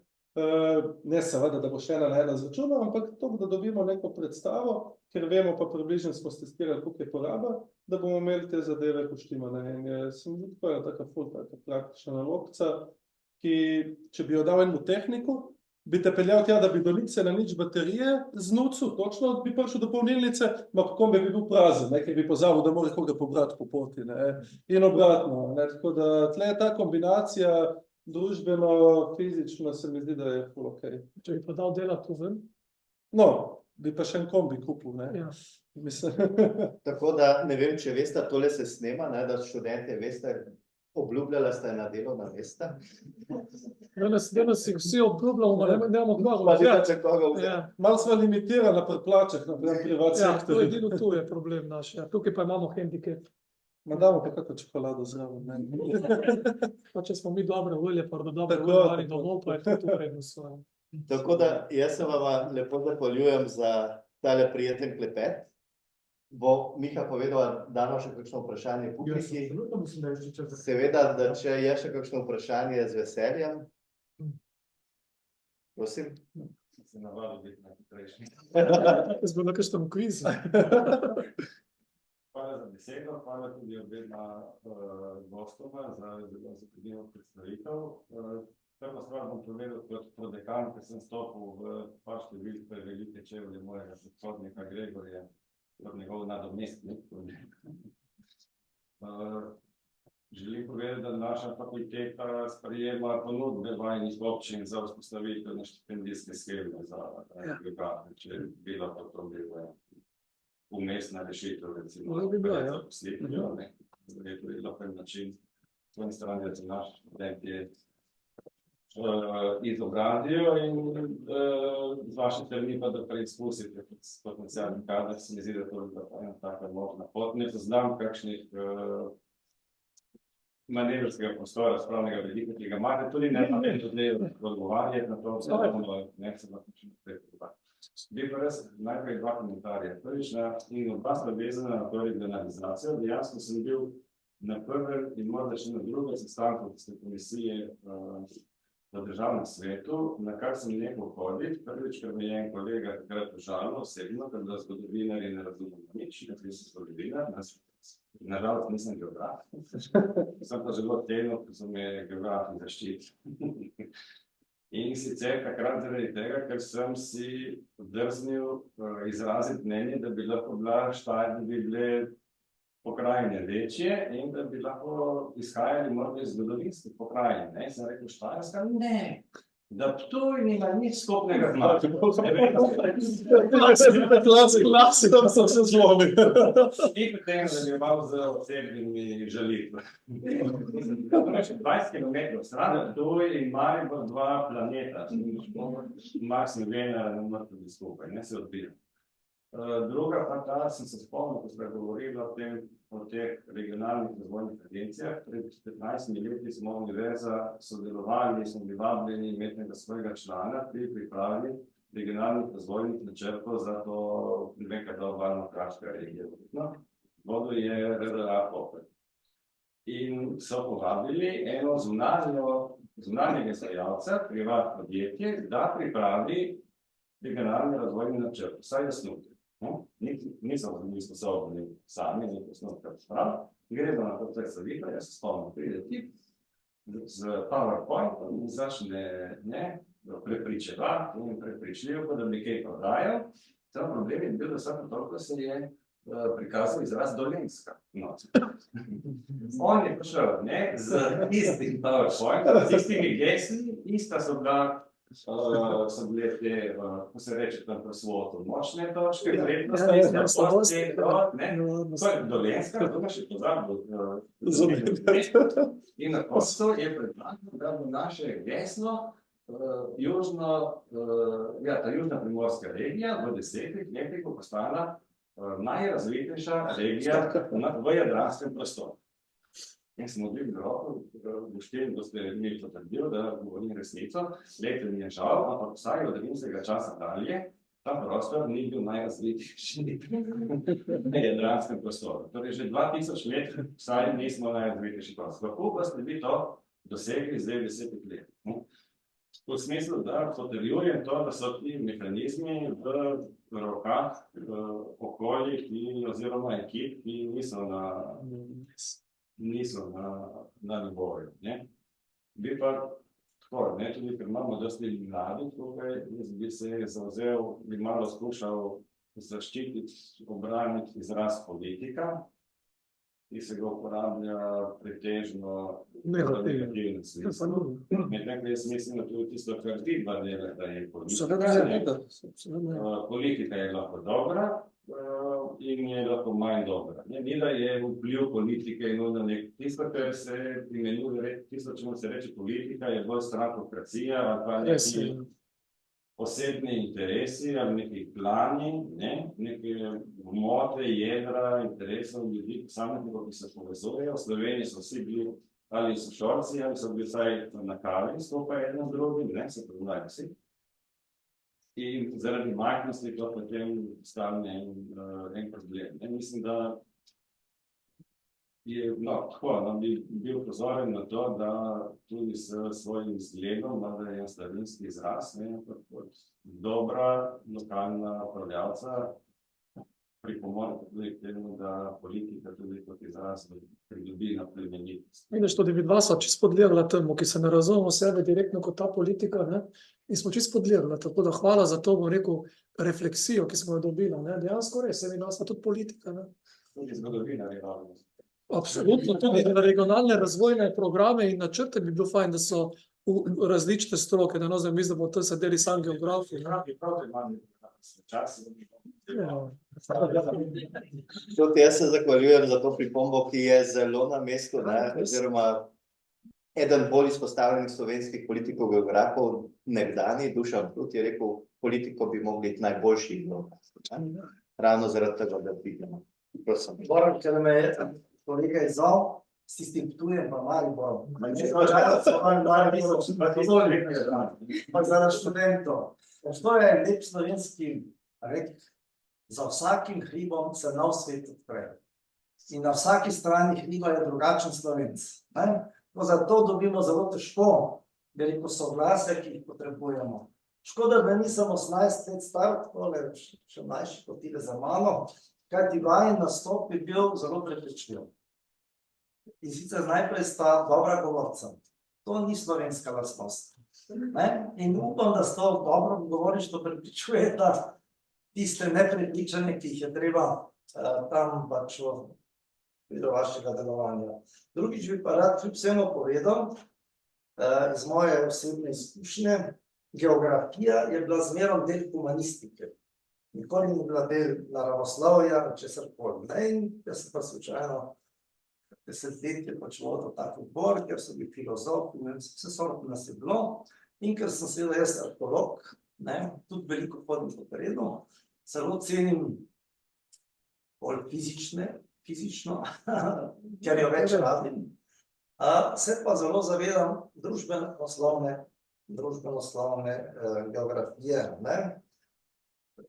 D: ne seveda, da bo še ena na ena zračunala, ampak to, da dobimo neko predstavo, ker vemo pa približno smo testirali, koliko je poraba, da bomo imeli te zadeve poštimane. In sem videl, to je taka ful, taka praktična nalogca, ki, če bi jo dal enemu tehniku, bi te peljal tja, da bi do nič na nič baterije z nucu, točno bi prišel do polnilnice, ampak kombi bi bil prazen, ne, ker bi pozabil, da mora koga pobrati po poti, ne, in obratno, ne, tako da tle je ta kombinacija družbeno, fizično, se mi zdi, da je ful okej.
C: Če bi pa dal delati tu ven?
D: No, bi pa še en kombi kupil, ne?
C: Ja.
D: Mislim,
B: Tako da ne vem, če veste, tole se snema, ne, da študente veste, obljubljala ste na delovna mesta.
C: Danes si vsi obljubljamo, da ne imamo koga
B: Pa ni
C: vzeti.
B: če koga vzeti.
C: Ja.
D: malo smo limitirani pri plačah na privat
C: Ja, to
D: sektorju.
C: edino tu je problem naš. Ja. Tukaj pa imamo handicap.
D: Ma damo pa kako čokolado zraven, ne?
C: Pa če smo mi dobre volje, pa da dobre
D: Tako.
C: volje mali domov, pa je to tu vredno svoje.
B: Tako da jaz se vam lepo zahvaljujem za tale prijeten klepet. Bo Miha povedal, dano še kakšno vprašanje publiki.
A: mislim, da je še čas.
B: Seveda, da če je še kakšno vprašanje z veseljem. Prosim.
E: Se navadil biti najhitrejši.
C: Jaz bil na kakšnem kvizu.
E: Hvala za besedo, hvala tudi obema gostoma za zelo zanimivo predstavitev. Prvo stvar bom povedal kot prodekan, ker sem stopil v par številke velike čevlje mojega predhodnika Gregorja, kot njegov nadomestnik. Želim povedati, da naša fakulteta sprejema ponudbe vajnih občin za vzpostavitev štipendijske sheme za Ljubljano, če bi lahko to bila umestna rešitev, recimo.
C: Lahko bi bila, ja.
E: Zaposlitvijo, ne. Verjetno je lahko en način, po eni strani, da se naš študenti izobrazijo in z vaše strani pa, da preizkusite potencialni kader, se mi zdi, da to je ena taka možna pot. Ne poznam kakšnih manevrskega prostora, spravnega velika, ki ga imate, tudi ne pa tudi odgovarjati na to, ne se lahko še naprej pogovarjati. Bi pa res najprej dva komentarja. Prvič in oba sta vezana na to regionalizacijo. Dejansko sem bil na prvem in morda še na drugem sestanku komisije v državnem svetu, na kar sem nekaj hodil. Prvič, ker me je en kolega takrat užalil osebno, ker da zgodovinarji ne razumemo nič, jaz nisem zgodovinar, nažalost nisem geograf. Sem pa zelo cenil, ker so me geografi zaščitili. In sicer takrat zaradi tega, ker sem si drznil izraziti mnenje, da bi lahko da bi bile pokrajine večje in da bi lahko izhajali morda iz zgodovinskih pokrajin. Ne, sem rekel, Štajerska, ne, da Ptuj nima nič skupnega z Mariborom.
D: Klasik, tam sem se zlomil.
E: In potem nadaljeval z osebnimi žalitvami. 20 kilometrov stran, Ptuj in Maribor, dva planeta. Mars in Venera ne morete tudi skupaj, ne se odbija. Druga pa ta, sem se spomnil, ko smo govorili o teh regionalnih razvojnih agencijah. Pred 15 leti smo univerza sodelovali, smo bili vabljeni imeti svojega člana pri pripravi regionalnih razvojnih načrtov za to nekaj obalno-kraška regija. Vodo je RDA Koper. In so povabili eno zunanjega izvajalca, privat podjetje, da pripravi regionalni razvojni načrt, vsaj osnutek. Nisem bili sposobni sami, nekaj osnutka sprav. Gre za na to predstavitev, jaz se spomnim, pride tip z PowerPointom in začne prepričevati in prepričljivo, da bi kaj prodajal. Sam problem je bil, da samo toliko se je prikazal izraz Dolenjska. On je prišel z istim PowerPointom, z istimi gesli, ista so bile te, ko se reče tam prosvoto, močne točke, vrednosti, slabosti, to je Dolenjska, to pa še pozabil. In na koncu je predlagal, da bo naše geslo ta južna primorska regija v 10 letih postala najrazvitejša regija v jadranskem prostoru. In smo bili roko, Boštjen, da ste imeli potrdil, da govorim resnico, leta mi je žal, ampak vsaj od rimskega časa dalje, ta prostor ni bil najrazvitejši v jadranskem prostoru. Torej, že 2000 let vsaj nismo najrazvitejši prostor. Kako pa ste vi to dosegli zdaj 10 let? V smislu, da potrjujem to, da so ti mehanizmi v rokah okolij oziroma ekip, ki niso na nivoju. Bi pa tako, tudi ker imamo dosti mladih tukaj, jaz bi se zavzel, bi malo skušal zaščititi, obraniti izraz politika. ki se ga uporablja pretežno
C: Negativno.
E: negativne smisle. Medtem ko jaz mislim, da tudi tisto, kar vidva dela, da je politika je lahko dobra in je lahko manj dobra. Ni da je vpliv politike in tisto, kar se imenuje, tisto, čemu se reče politika, je bolj strankokracija ali pa neki osebni interesi ali neki plani, neke gmote, jedra, interesov ljudi, posameznikov, ki se povezujejo. V Sloveniji so vsi bili ali sošolci, ali so bili vsaj na kavi skupaj eden z drugim, se poznajo vsi. In zaradi majhnosti to potem stane en problem. Mislim, da je bi bil pozoren na to, da tudi s svojim zgledom, da je slovenski izraz, kot dobra lokalna upravljavca pripomore tudi k temu, da politika tudi kot izraz pridobi na plemenitost.
C: Vidiš, tudi vidva sva čisto podlegla temu, ki se ne razumemo sebe direktno kot ta politika, in smo čisto podlegla, tako da hvala za to, bom rekel, refleksijo, ki smo jo dobila, dejansko res, vidva sva tudi politika,
E: Tudi zgodovina je ravno.
C: Absolutno, tudi regionalne razvojne programe in načrte bi bilo fajn, da so v različne stroke, da mislim, da bomo tam sedeli sam geografi.
B: Tudi jaz se zahvaljujem za to pripombo, ki je zelo na mestu, oziroma eden bolj izpostavljenih slovenskih politikov, geografov, nekdani, Dušan Plut, je rekel, politiko bi mogli biti najboljši. Ravno zaradi tega, da vidimo. Prosim.
F: Ker me je kolega izzval, s tistim Ptujem pa Mariborom. Ampak zaradi študentov. To je lep slovenski rek, za vsakim hribom se nov svet odpre. In na vsaki strani hriba je drugačen Slovenc. Zato dobimo zelo težko veliko soglasja, ki jih potrebujemo. Škoda, da nisem 18 let star, tole še mlajši kot tile za mano, kajti vajen nastop je bil zelo prepričljiv. In sicer najprej sta dobra govorca. To ni slovenska lastnost. In upam, da s to dobro govorištvo prepričuje, da tiste neprepričane, ki jih je treba tam pač do vašega delovanja. Drugič bi pa rad kljub vsemu povedal, iz moje osebne izkušnje, geografija je bila zmerom del humanistike. Nikoli ni bila del naravoslovja, česarkoli. In jaz sem pa slučajno desetletje pač vodil tak odbor, ker so bili filozofi, vse sorte nas je bilo. In ker sem seveda jaz arheolog, tudi veliko hodim po terenu, celo cenim bolj fizično, ker jo več rabim, se pa zelo zavedam družbeno-slavne geografije.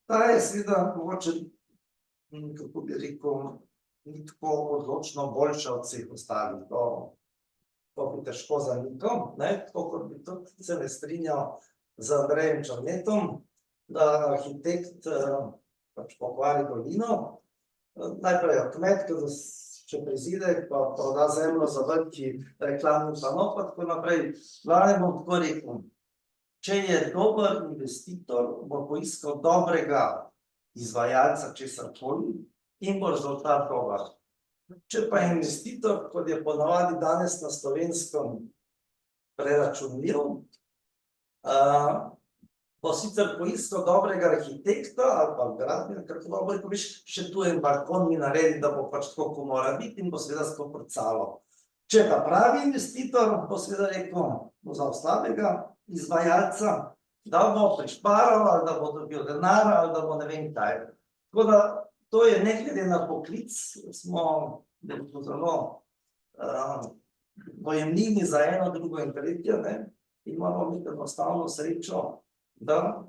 F: Ta je seveda mogoče, kako bi rekel, ni tako odločno boljša od vseh ostalih. To bi težko zanikal, tako kot bi tudi se ne strinjal z Andrejem Črnetom, da arhitekt pač pokvari dolino. Najprej je kmet, če prizide, pa proda zemljo za veliki reklamni pano, pa tako naprej. Glavne bom tako rekel, če je dober investitor, bo poiskal dobrega izvajalca česarkoli in bo rezultat dober. Če pa je investitor, kot je ponavadi danes na slovenskem preračunljiv, bo sicer poiskal dobrega arhitekta ali pa gradnja, kako dobro, ko viš, še tu en balkon mi naredi, da bo pač tako, ko mora biti in bo seveda sploh prcalo. Če pa pravi investitor, bo seveda rekel, bo vzal slabega izvajalca, da bo prišparal ali da bo dobil denar ali da bo ne vem kaj. Tako da to je ne glede na poklic, smo zelo dojemljivi za eno, drugo in tretje, in imamo mi enostavno srečo, da,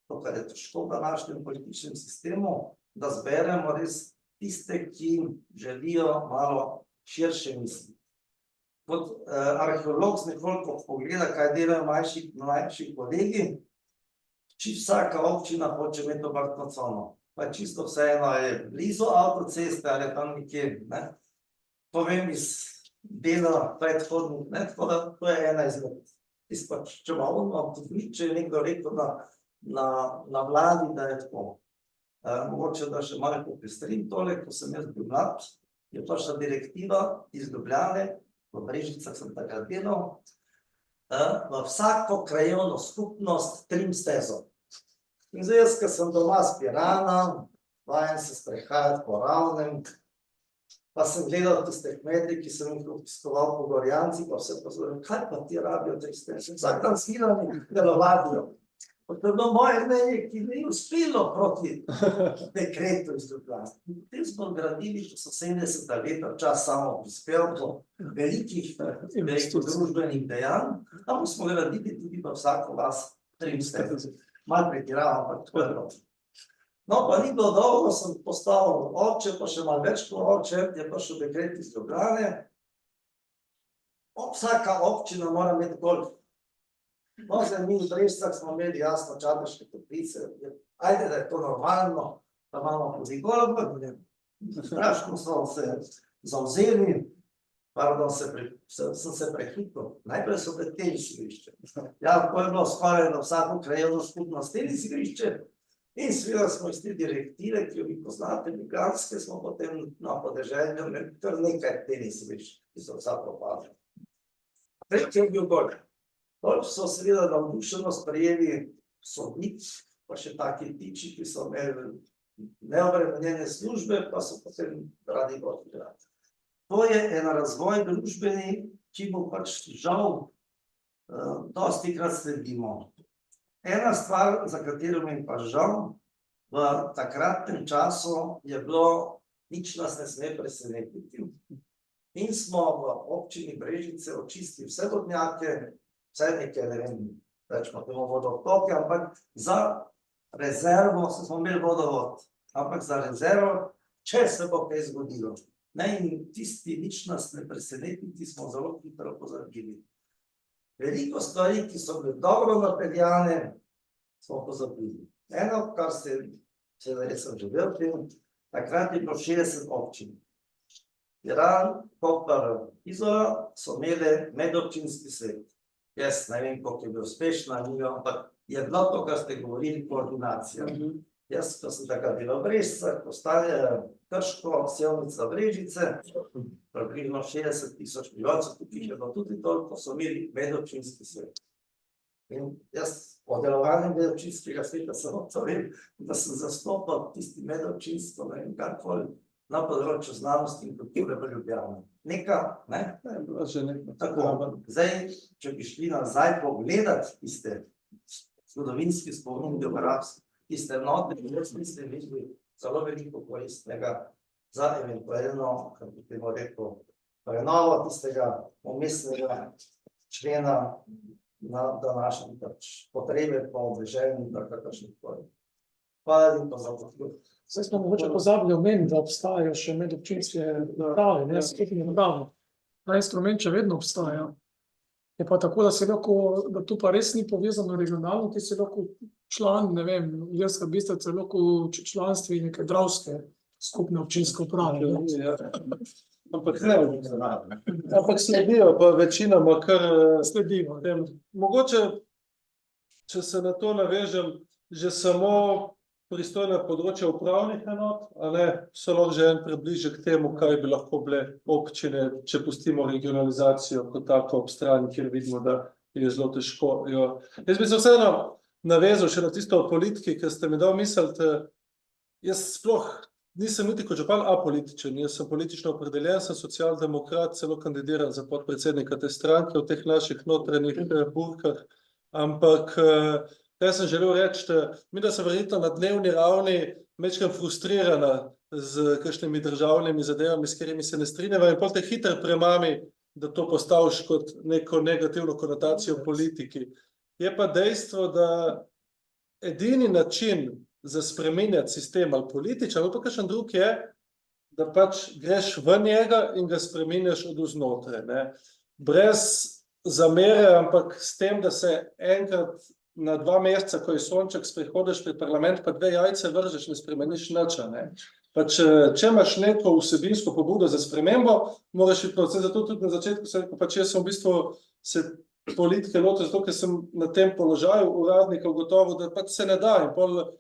F: to kar je težko v današnjem političnem sistemu, da zberemo res tiste, ki želijo malo širše misliti. Kot arheolog z nekoliko pogleda, kaj delajo mlajši kolegi, čisto vsaka občina hoče imeti obrtno cono. Pa čisto vseeno je blizu avtoceste ali tam nekje, povem iz dela predhodnih, tako da to je ena izmed. Če malo če je nekdo rekel na vladi, da je tako. Mogoče, da še malo popestrim tole, ko sem jaz bil mlad je prišla direktiva iz Ljubljane, v Brežicah sem takrat delal, v vsako krajevno skupnost 3 stezov. In zdaj jaz, ko sem doma z Pirana, vajen se sprehajati po Ravnem, pa sem gledal tiste kmete, ki sem jih obiskoval po Gorjanci, pa vse pozoril, kaj pa ti rabijo 3 steze? Vsak dan skidani delovadijo. To je bilo moje mnenje, ki ni uspelo proti dekretu iz Ljubljane. Potem smo gradili, če so 70 leta čas samo prispevkov, velikih družbenih dejanj, ampak smo gradili tudi pa vsako vas 3 steze. Malo pretiravam, ampak tako je bilo. No, pa ni bilo dolgo, sem postal oče, pa še malo več kot oče, je prišel dekret iz Ljubljane. Vsaka občina mora imeti golf. No, zdaj mi v Brežicah smo imeli jasno Čateške toplice, ajde, da je to normalno, da imamo tudi golf, strašno smo se zavzeli, pardon, sem se prehitil, najprej so bile tenis igrišče. Ja, ko je bilo skoraj na vsako krajevno skupnost tenis igrišče, in seveda smo iz te direktive, ki jo vi poznate, ljubljanske, smo potem na podeželju imeli kar nekaj tenis igrišč, ki so vsa propadli. Tretji je bil golf. Golf so seveda navdušeno sprejeli sodnik, pa še taki tiči, ki so imeli neobremenjene službe, pa so potem radi golf igrati. To je en razvoj družbeni, ki bo pač žal dostikrat sledimo. Ena stvar, za katero mi pa žal, v takratnem času je bilo, nič nas ne sme presenetiti. In smo v občini Brežice očistili vse vodnjake, vse neke, ne vem, rečemo temu vodotoke, ampak za rezervo, smo imeli vodovod, ampak za rezervo, če se bo kaj zgodilo. Ne, in tisti, nič nas ne presenetiti, smo zelo hitro pozabili. Veliko stvari, ki so bile dobro napeljane, smo pozabili. Eno, kar seveda sem živel tem, takrat je bilo 60 občin. Piran, Koper, Izola so imeli medobčinski svet. Jaz ne vem, koliko je bil uspešna, ampak je bilo to, kar ste govorili, koordinacija. Jaz, ko sem takrat delal v Brežicah, postale Krško, Sevnica, Brežice, približno 60 000 prebivalcev, tukaj je bilo tudi toliko, so imeli medobčinski svet. In jaz o delovanju medobčinskega sveta samo to vem, da sem zastopal tisti medobčinstvo, ne vem, karkoli, na področju znanosti in kulture v Ljubljani. Neka, ne? Tako, zdaj, če bi šli nazaj pogledati tiste zgodovinski spomin, geografski, tiste note, ste videli zelo veliko koristnega za eventualno, kako bi temu rekel, prenovo tistega umestnega člena na današnje potrebe po obveženju, da kakršnih koli. Hvala lepa za podporo.
C: Zdaj smo mogoče pozabili omeniti, da obstajajo še medobčinske uprave, ne, skupne uprave. Ta instrument še vedno obstaja. Je pa tako, da se lahko, da to pa res ni povezano regionalno, ti si lahko član, ne vem, Ilirska Bistrica je lahko članstvi neke dravske skupne občinske uprave.
D: Ampak sledijo pa večinoma kar
C: Sledijo.
D: Mogoče, če se na to navežem, že samo pristojna področja upravnih enot, so lahko že en približek temu, kaj bi lahko bile občine, če pustimo regionalizacijo kot tako ob strani, kjer vidimo, da je zelo težko. Jaz bi se vseeno navezal še na tisto o politiki, ker ste mi dal misliti, jaz sploh nisem niti kot župan apolitičen, jaz sem politično opredeljen, sem socialdemokrat, celo kandidiran za podpredsednika te stranke v teh naših notranjih burkah, ampak kaj sem želel reči, mi da sem verjetno na dnevni ravni majčkeno frustrirana z kakšnimi državnimi zadevami, s katerimi se ne strinjava in potem te hitro premami, da to postaviš kot neko negativno konotacijo politiki. Je pa dejstvo, da edini način za spreminjati sistem ali političen, ali pa kakšen drug je, da pač greš v njega in ga spreminjaš od vznotraj, ne. Brez zamere, ampak s tem, da se enkrat na 2 meseca, ko je sonček, sprehodiš pred parlament, pa 2 jajce vržeš, ne spremeniš nič, ne. Pač, če imaš neko vsebinsko pobudo za spremembo, moraš iti proces. Zato tudi na začetku sem rekel, pač jaz sem v bistvu se politike lotil, zato ker sem na tem položaju uradnika ugotovil, da pač se ne da. In pol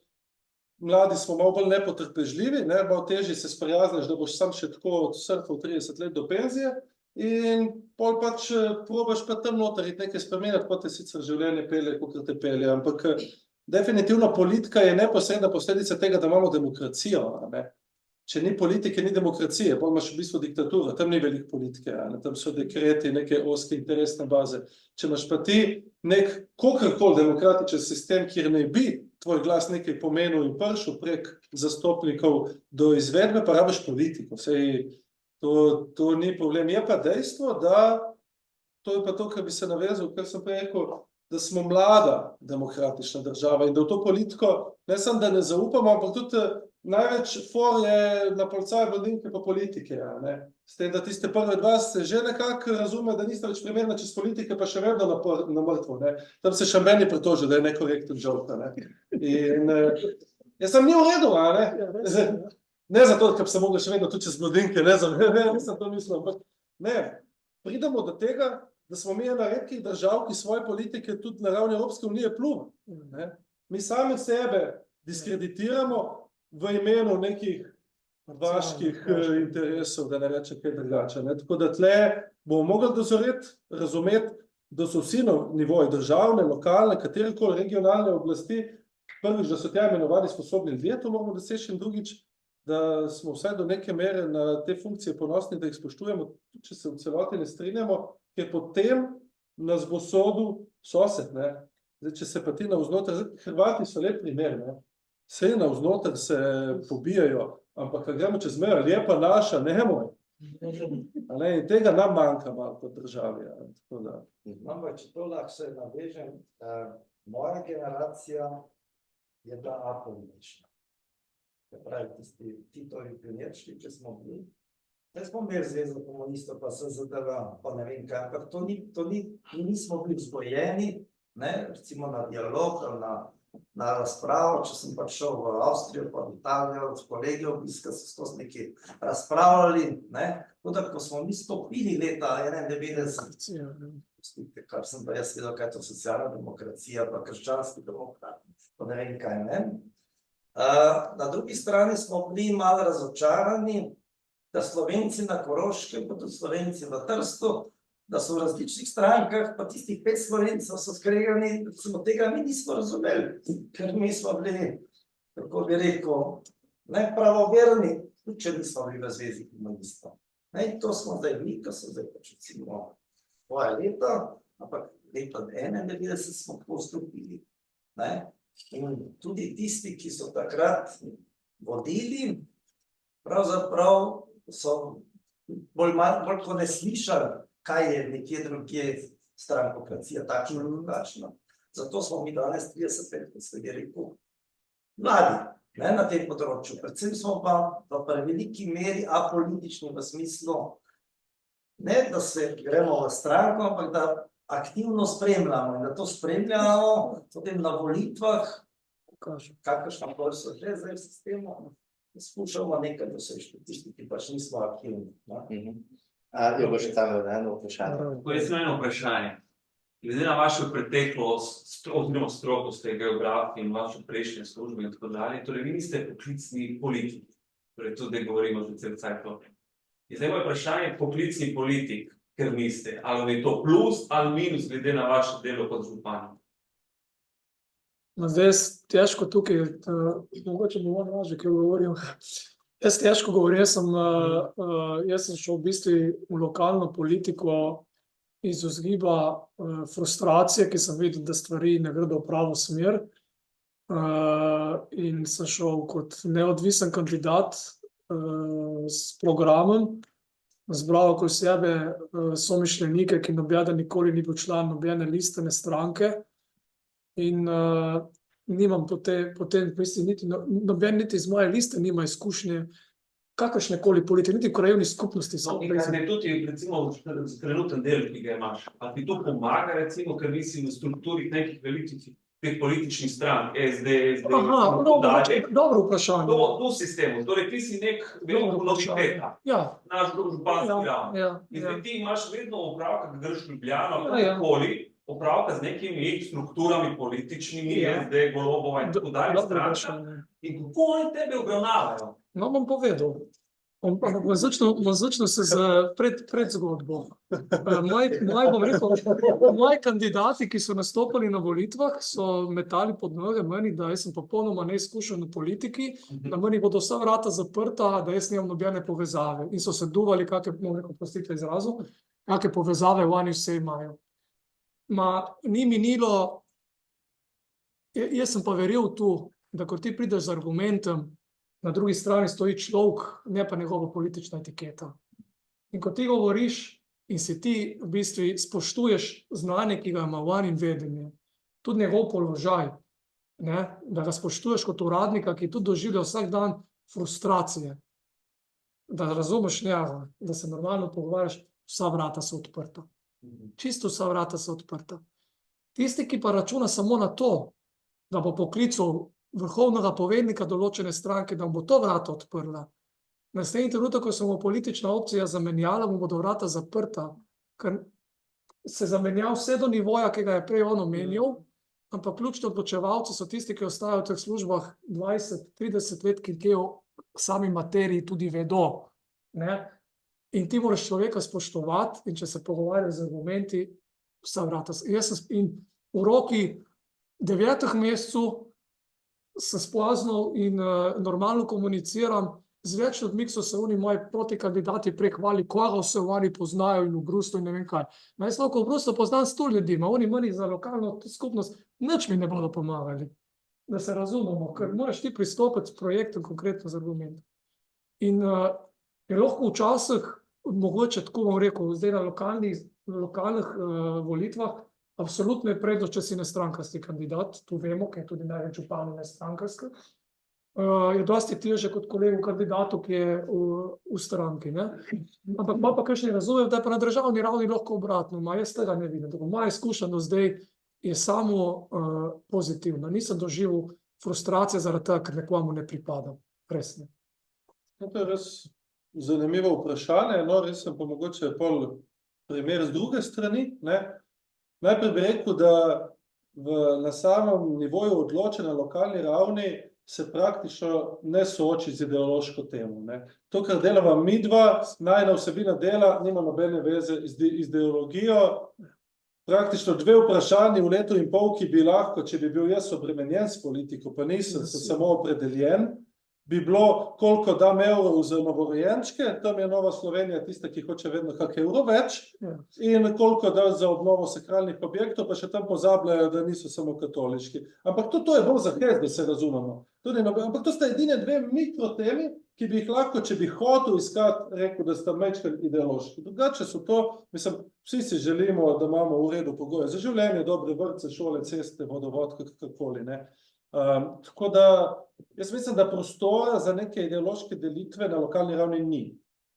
D: mladi smo malo bolj nepotrpežljivi, ne, malo težje se sprijazniš, da boš sam še tako surfal 30 let do penzije in pol pač probaš pa tam noter iti nekaj spremeniti, pa te sicer življenje pelje, kakor te pelje, ampak definitivno politika je neposredna posledica tega, da imamo demokracijo, ne. Če ni politike, ni demokracije, bolj imaš v bistvu diktaturo, tam ni veliko politike, ne? Tam so dekreti, neke ozke interesne baze. Če imaš pa ti nek kakorkoli demokratičen sistem, kjer ne bi tvoj glas nekaj pomenil in prišel prek zastopnikov do izvedbe, pa rabiš politiko. Sej, to ni problem. Je pa dejstvo, da to je pa to, kar bi se navezal, kar sem prej rekel, da smo mlada demokratična država in da v to politiko ne samo, da ne zaupamo, ampak tudi največ for je na policaje, blondinke pa politike, ne. S tem, da tiste prve dva se že nekako razume, da niste več primerna čez politike, pa še vedno na mrtvo, ne. Tam se še meni pritoži, da je nekorekten joke, ne. In jaz sem ni v redu, ne. Ne zato, ker sem mogel še vedno tudi čez blondinke, nisem to mislil, ampak ne. Pridemo do tega, da smo mi ena redkih držav, ki svoje politike tudi na ravni Evropske unije pljuva, ne. Mi sami sebe diskreditiramo v imenu nekih vaških interesov, da ne rečem kaj drugače, ne. Tako da tle bomo mogli dozoreti, razumeti, da so vsi na nivoju državne, lokalne, katerekoli regionalne oblasti, prvič, da so tja imenovani sposobni ljudje, to moramo doseči, in drugič, da smo vsaj do neke mere na te funkcije ponosni, da jih spoštujemo, tudi če se v celoti ne strinjamo, ker potem nas bo sodil sosed, ne. Zdaj, če se pa ti navznoter, Hrvati so lep primer, ne. Sej navznoter se pobijajo, ampak ko gremo čez mejo, je pa naša, ne moj. In tega nam manjka malo kot državi. Tako da.
F: Ampak, če to lahko se navežem, moja generacija je bila apolitična. Se pravi, tisti Titovi pionirčki, če smo bili, ne smo imeli Zvezo komunistov, pa SZDV, pa ne vem kaj, ampak mi nismo bili vzgojeni, ne, recimo na dialog ali na razpravo, če sem pa šel v Avstrijo, pa v Italijo, od kolegi obiska so skozi nekaj razpravljali, ne, tako da, ko smo mi stopili leta 91, kar sem pa jaz vedel, kaj je to socialna demokracija, pa krščanski demokrat, pa ne vem kaj, ne. Na drugi strani smo bili malo razočarani, da Slovenci na Koroškem, pa tudi Slovenci v Trstu, da so v različnih strankah, pa tistih 5 Slovencev so skregani, recimo tega mi nismo razumeli, ker mi smo bili, kako bi rekel, nepravoverni, tudi če nismo bili v Zvezi komunistov. In to smo zdaj mi, ko so zdaj pač recimo svoje leta, ampak leta 91 smo postopili. In tudi tisti, ki so takrat vodili, pravzaprav so bolj ko ne slišali, kaj je nekje drugje strankokracija, takšna in drugačna. Zato smo mi danes 30 let, kot ste rekel, mladi, ne, na tem področju. Predvsem smo pa v preveliki meri apolitični v smislu, ne da se gremo v stranko, ampak da aktivno spremljamo in da to spremljamo potem na volitvah, kakršna bolj so že zdaj v sistemu, skušamo nekaj doseči, tisti, ki pač nismo aktivni.
B: Jo boš tam eno vprašanje.
E: Jaz sem eno vprašanje. Glede na vašo preteklost, oziroma stroko ste geografi in vašo prejšnje službe in tako dalje, torej vi niste poklicni politik, torej tudi govorimo že cel cajt o tem. Zdaj moje vprašanje, poklicni politik, ker niste, ali je to plus ali minus glede na vaše delo kot župan?
C: Zdaj jaz težko tukaj, mogoče bi moram že kaj govorim. Jaz težko govorim, jaz sem šel v bistvu v lokalno politiko iz vzgiba frustracije, ki sem videl, da stvari ne gredo v pravo smer. In sem šel kot neodvisen kandidat s programom, zbral okoli sebe somišljenike, ki nobeden nikoli ni bil član nobene listene stranke. In nimam potem niti noben niti iz moje liste nima izkušnje kakršnekoli politike, niti v krajevni skupnosti.
E: Ne tudi recimo trenuten del, ki ga imaš, a ti to pomaga recimo, ker nisi v strukturi nekih velikih teh političnih strank, SD,
C: dobro vprašanje.
E: To sistemu, torej ti si nek veliko noviteta, naš županski javno. In zdaj ti imaš vedno opravka, ki greš v Ljubljano, kakorkoli, opravka z nekimi strukturami političnimi,
C: Ja.
E: SD, Golobova in tako dalje,
C: Dobro
E: stranka,
C: vprašanje.
E: in kako oni tebe obravnavajo?
C: No, bom povedal. Ampak bom začel se z predzgodbo. Bom rekel, moji kandidati, ki so nastopali na volitvah, so metali pod noge meni, da jaz sem popolnoma neizkušen v politiki, da meni bodo vsa vrata zaprta, da jaz nimam nobene povezave. In so se duvali, kakšne, bom rekel, prostite izrazu, kakšne povezave oni vse imajo. Ni minilo, jaz sem pa verjel tu, da ko ti prideš z argumentom, na drugi strani stoji človek, ne pa njegova politična etiketa. In ko ti govoriš in si ti v bistvu spoštuješ znanje, ki ga ima on in vedenje, tudi njegov položaj, ne, da ga spoštuješ kot uradnika, ki tudi doživlja vsak dan frustracije, da razumeš njega, da se normalno pogovarjaš, vsa vrata so odprta. Čisto vsa vrata so odprta. Tisti, ki pa računa samo na to, da bo poklical vrhovnega povednika določene stranke, da bo to vrata odprla. Naslednji trenutek, ko se bo politična opcija zamenjala, mu bodo vrata zaprta, ker se zamenja vse do nivoja, ki ga je prej on omenjal, ampak ključni odločevalci so tisti, ki ostajajo v teh službah 20-30 let, ki o sami materiji tudi vedo. Ne? In ti moraš človeka spoštovati, in če se pogovarjaš z argumenti, vsa vrata. In v roki 9 mesecev sem spoznal in normalno komuniciram z več ljudmi, so se oni moji protikandidati prehvali, koga vse oni poznajo in v Bruslju in ne vem kaj. Jaz lahko v Bruslju poznam 100 ljudi, oni meni za lokalno skupnost nič mi ne bodo pomagali. Da se razumemo, ker moraš ti pristopiti s projektom konkretno z argumentom. In je lahko včasih, mogoče tako bom rekel, zdaj na lokalnih volitvah, absolutno je prednost, če si nestrankarski kandidat, tu vemo, ker je tudi največ županov nestrankarski, je dosti težje kot kolegu kandidatu, ki je v stranki. Ne? Ampak pa kakšni razumem, da je pa na državni ravni lahko obratno, jaz tega ne vidim. Moja izkušnja do zdaj je samo pozitivna. Nisem doživel frustracije zaradi tega, ker nekomu ne pripadam. Res ne.
D: To je res zanimivo vprašanje, no, res sem pa mogoče pol primer z druge strani, ne. Najprej bi rekel, da na samem nivoju odločanja na lokalni ravni se praktično ne sooči z ideološko temo. Ne. To, kar delava midva, najina vsebina dela, nima nobene veze z ideologijo. Praktično 2 vprašanji v letu in pol, ki bi lahko, če bi bil jaz obremenjen s politiko, pa nisem samo opredeljen, bi bilo, koliko dam evrov za novorojenčke, tam je Nova Slovenija tista, ki hoče vedno kak evro več, in koliko da za obnovo sakralnih objektov, pa še tam pozabljajo, da niso samo katoliški. Ampak to je bolj za hez, da se razumemo. Ampak to sta edine 2 mikrotemi, ki bi jih lahko, če bi hotel iskati, rekel, da sta majčkrat ideološki. Drugače so to, mislim, vsi si želimo, da imamo v redu pogoje za življenje, dobre vrtce, šole, ceste, vodovod, kakorkoli, ne. Tako da, jaz mislim, da prostora za neke ideološke delitve na lokalni ravni ni.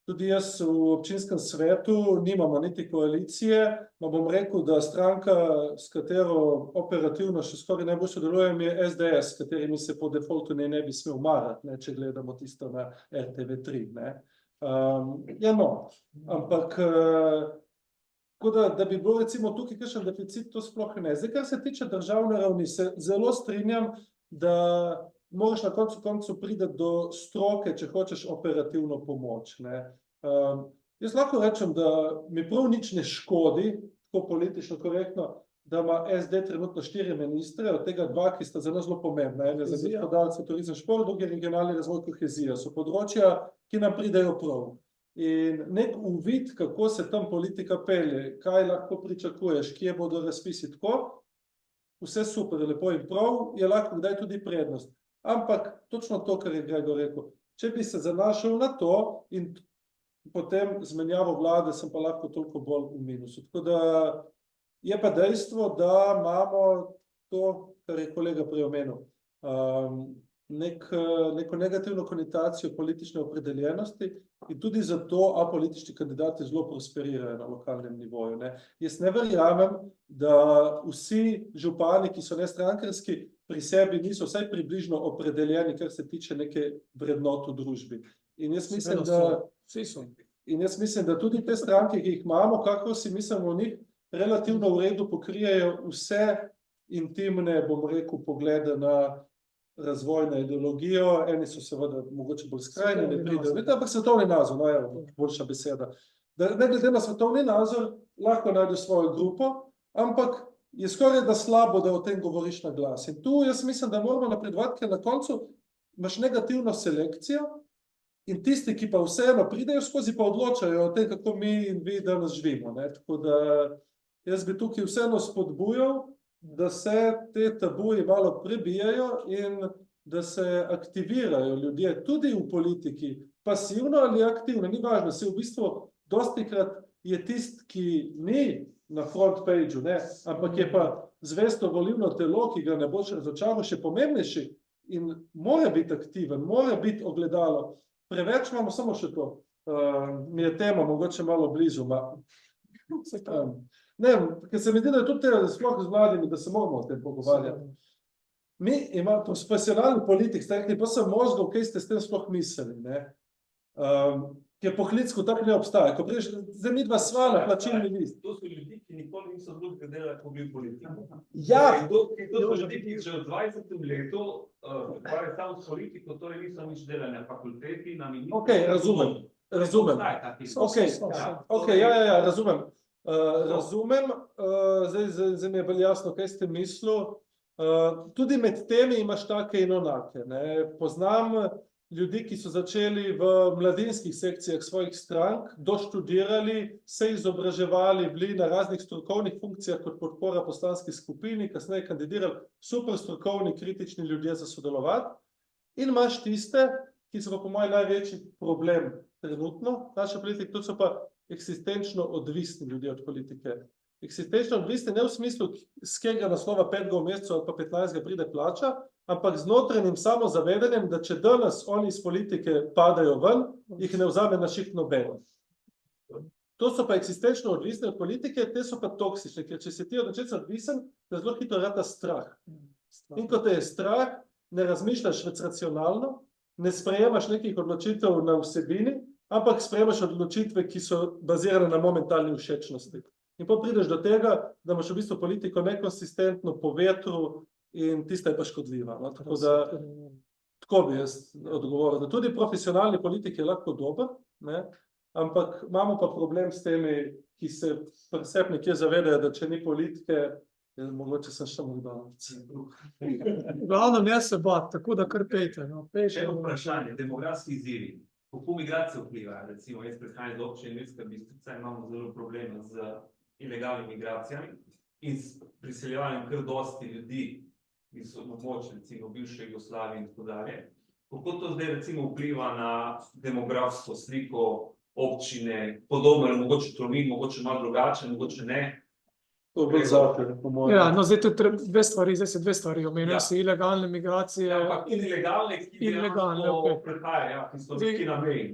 D: Tudi jaz v občinskem svetu nimamo niti koalicije, no bom rekel, da stranka, s katero operativno še skoraj najbolj sodelujem, je SDS, s katerimi se po defaultu ne bi smel marati, ne, če gledamo tisto na RTV3. Ne. Ja, no, ampak tako da bi bilo recimo tukaj kakšen deficit, to sploh ne. Zdaj, kar se tiče državne ravni, se zelo strinjam, da moraš na koncu koncev priti do stroke, če hočeš operativno pomoč. Ne. Jaz lahko rečem, da mi prav nič ne škodi, tako politično korektno, da ima SD trenutno 4 ministre, od tega 2, ki sta za nas zelo pomembna. En je za gospodarstvo, turizem, šport, drugi regionalni razvoj, kohezija. So področja, ki nam pridejo prav. In nek uvid, kako se tam politika pelje, kaj lahko pričakuješ, kje bodo razpisi tako, vse super, lepo in prav, je lahko kdaj tudi prednost. Ampak točno to, kar je Gregor rekel, če bi se zanašal na to in potem zmenjavo vlade, sem pa lahko toliko bolj v minusu. Tako da je pa dejstvo, da imamo to, kar je kolega prej omenil, neko negativno konotacijo politične opredeljenosti in tudi zato apolitični kandidati zelo prosperirajo na lokalnem nivoju. Ne. Jaz ne verjamem, da vsi župani, ki so nestrankarski, pri sebi niso vsaj približno opredeljeni, kar se tiče neke vrednot v družbi. In jaz mislim, da tudi te stranke, ki jih imamo, kako si mislimo o njih, relativno v redu pokrijejo vse intimne, bom rekel, poglede na razvojno ideologijo. Eni so seveda mogoče bolj skrajni, ne pridejo, ampak svetovni nazor, no, evo, boljša beseda. Da ne glede na svetovni nazor, lahko najdeš svojo grupo, ampak je skoraj da slabo, da o tem govoriš na glas. In tu jaz mislim, da moramo napredovati, ker na koncu imaš negativno selekcijo in tisti, ki pa vseeno pridejo skozi, pa odločajo o tem, kako mi in vi danes živimo, ne. Tako da jaz bi tukaj vseeno spodbujal, da se te tabuji malo prebijajo in da se aktivirajo ljudje tudi v politiki, pasivno ali aktivno, ni važno, se v bistvu dostikrat je tist, ki ni na front pageu, ne, ampak je pa zvesto volilno telo, ki ga ne boš razočaral, še pomembnejši in mora biti aktiven, mora biti ogledalo. Preveč imamo samo še to. Mi je tema mogoče malo blizu, ne, ker se mi zdi, da je tudi sploh z mladimi, da se moramo o tem pogovarjati. Mi imamo profesionalni politik, ste rekli, pa sem možgal, kaj ste s tem sploh mislili, ne. Ker poklic, ko tako ne obstaja. Ko priješ, zdaj mi dva sva na plačilni list.
E: To so ljudi, ki nikoli niso drugega delali, ko bi v politiki.
D: Ja.
E: To so ljudi, ki že v 20. letu ukvarjajo samo s politiko, torej niso nič delali na fakulteti, na ministrstvu.
D: Ok, razumem. Ok, ja, razumem. Razumem, zdaj mi je bolj jasno, kaj ste mislili. Tudi med temi imaš take in onake, ne. Poznam ljudi, ki so začeli v mladinskih sekcijah svojih strank, doštudirali, se izobraževali, bili na raznih strokovnih funkcijah kot podpora poslanski skupini, kasneje kandidirali, super strokovni, kritični ljudje za sodelovati. In imaš tiste, ki so pa po mojem največji problem trenutno, naša politika, to so pa eksistenčno odvisni ljudje od politike. Eksistenčno odvisni ne v smislu, z katerega naslova 5. v mesecu ali pa 15. pride plača, ampak z notranjim samozavedanjem, da če danes oni iz politike padajo ven, jih ne vzame na šiht noben. To so pa eksistenčno odvisni od politike, te so pa toksične, ker če si ti od nečesa odvisen, te zelo hitro rata strah. In ko te je strah, ne razmišljaš več racionalno, ne sprejemaš nekih odločitev na vsebini, ampak sprejemaš odločitve, ki so bazirane na momentalni všečnosti. In pa prideš do tega, da imaš v bistvu politiko nekonsistentno po vetru in tista je pa škodljiva. No? Tako bi jaz odgovoril, da tudi profesionalni politik je lahko dober, ne? Ampak imamo pa problem s temi, ki se pri sebi nekje zavedajo, da če ni politike, mogoče sem še McDonald's.
C: Glavno ne se bat, tako da kar pejte. No.
E: Še eno vprašanje, demografski izzivi. Kako migracije vplivajo? Recimo, jaz prihajam iz občine Ilirska Bistrica, imamo zelo probleme z ilegalnimi migracijami in s priseljevanjem kar dosti ljudi, ki so na območju, recimo bivše Jugoslavije in tako dalje. Kako to zdaj recimo vpliva na demografsko sliko občine, podobno, mogoče Tolmin, mogoče malo drugače, mogoče ne?
D: To je bolj zakon, po mojem.
C: Ja, no zdaj se dve stvari omenjajo, so ilegalne migracije.
E: Ja, ampak in ilegalne, ki dejansko prihajajo, ki so neki na meji.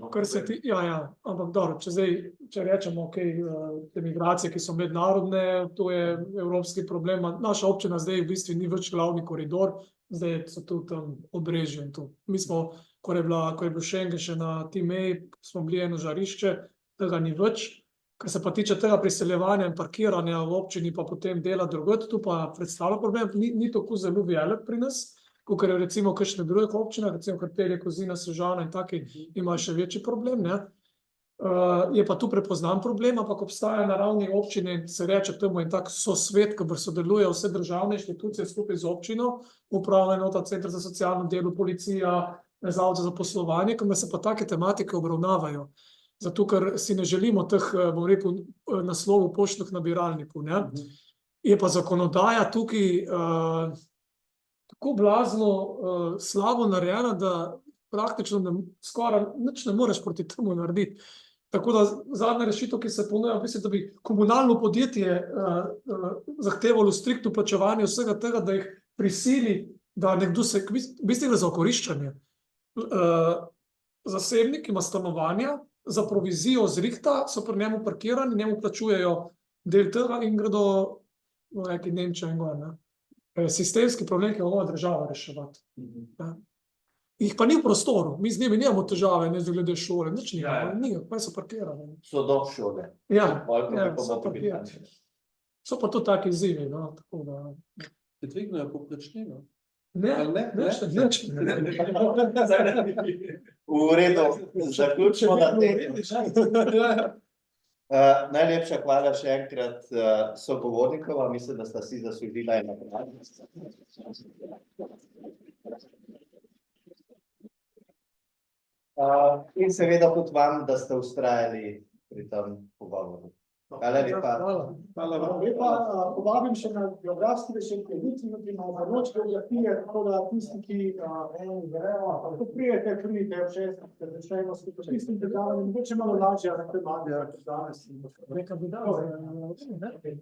C: Ampak dobro, če rečemo, te migracije, ki so mednarodne, to je evropski problem. Naša občina zdaj v bistvu ni več glavni koridor, zdaj so tu tam Obrežje in tu. Mi smo, ko je bil Schengen še na ti meji, smo bili eno žarišče, tega ni več. Kar se pa tiče tega priseljevanja in parkiranja v občini, pa potem dela drugod, tu pa predstavlja problem, ni tako zelo velik pri nas, kakor je recimo kakšne druge občine, recimo Karpelje, Kozina, Sežana in taki imajo še večji problem, ne. Je pa tu prepoznan problem, ampak obstaja na ravni občine, se reče temu en tak sosvet, kjer sodelujejo vse državne inštitucije skupaj z občino, upravna enota, center za socialno delo, policija, zavod za zaposlovanje, kjer se pa take tematike obravnavajo. Zato, ker si ne želimo teh, bom rekel, naslovov poštnih nabiralnikov, ne. Je pa zakonodaja tukaj tako blazno slabo narejena, da praktično skoraj nič ne moreš proti temu narediti. Tako da zadnja rešitev, ki se ponuja, mislim, da bi komunalno podjetje zahtevalo striktno plačevanje vsega tega, da jih prisili, da nekdo se, v bistvu za okoriščanje. Zasebnik ima stanovanja, za provizijo zrihta, so pri njemu parkirani, njemu plačujejo del tega in gredo v neki Nemčija in gor, ne. Sistemski problem, ki ga mora država reševati. Jih pa ni v prostoru, mi z njimi nimamo težave, ne glede šole, nič ni, pa so parkirani.
B: So do šole.
C: Ja, so parkirani. So pa to taki izzivi, no, tako da.
D: Ti dvignejo povprečnino.
C: Ne,
D: Ali ne?
C: ne, še nič.
B: V redu, zaključimo na tem. Najlepša hvala še enkrat sogovornikova, mislim, da sta si zaslužila eno nagrado. In seveda tudi vam, da ste vztrajali pri tem pogovoru. Hvala lepa.
C: Hvala.
A: Lepa, povabim še na geografski večer, jutri na noč geografije, tako da tisti, ki grejo, lahko prijete ob 6, ker začnemo skupaj s tistim državam, mogoče malo lažje, kot imate danes.
C: Nekaj bi dal, ne?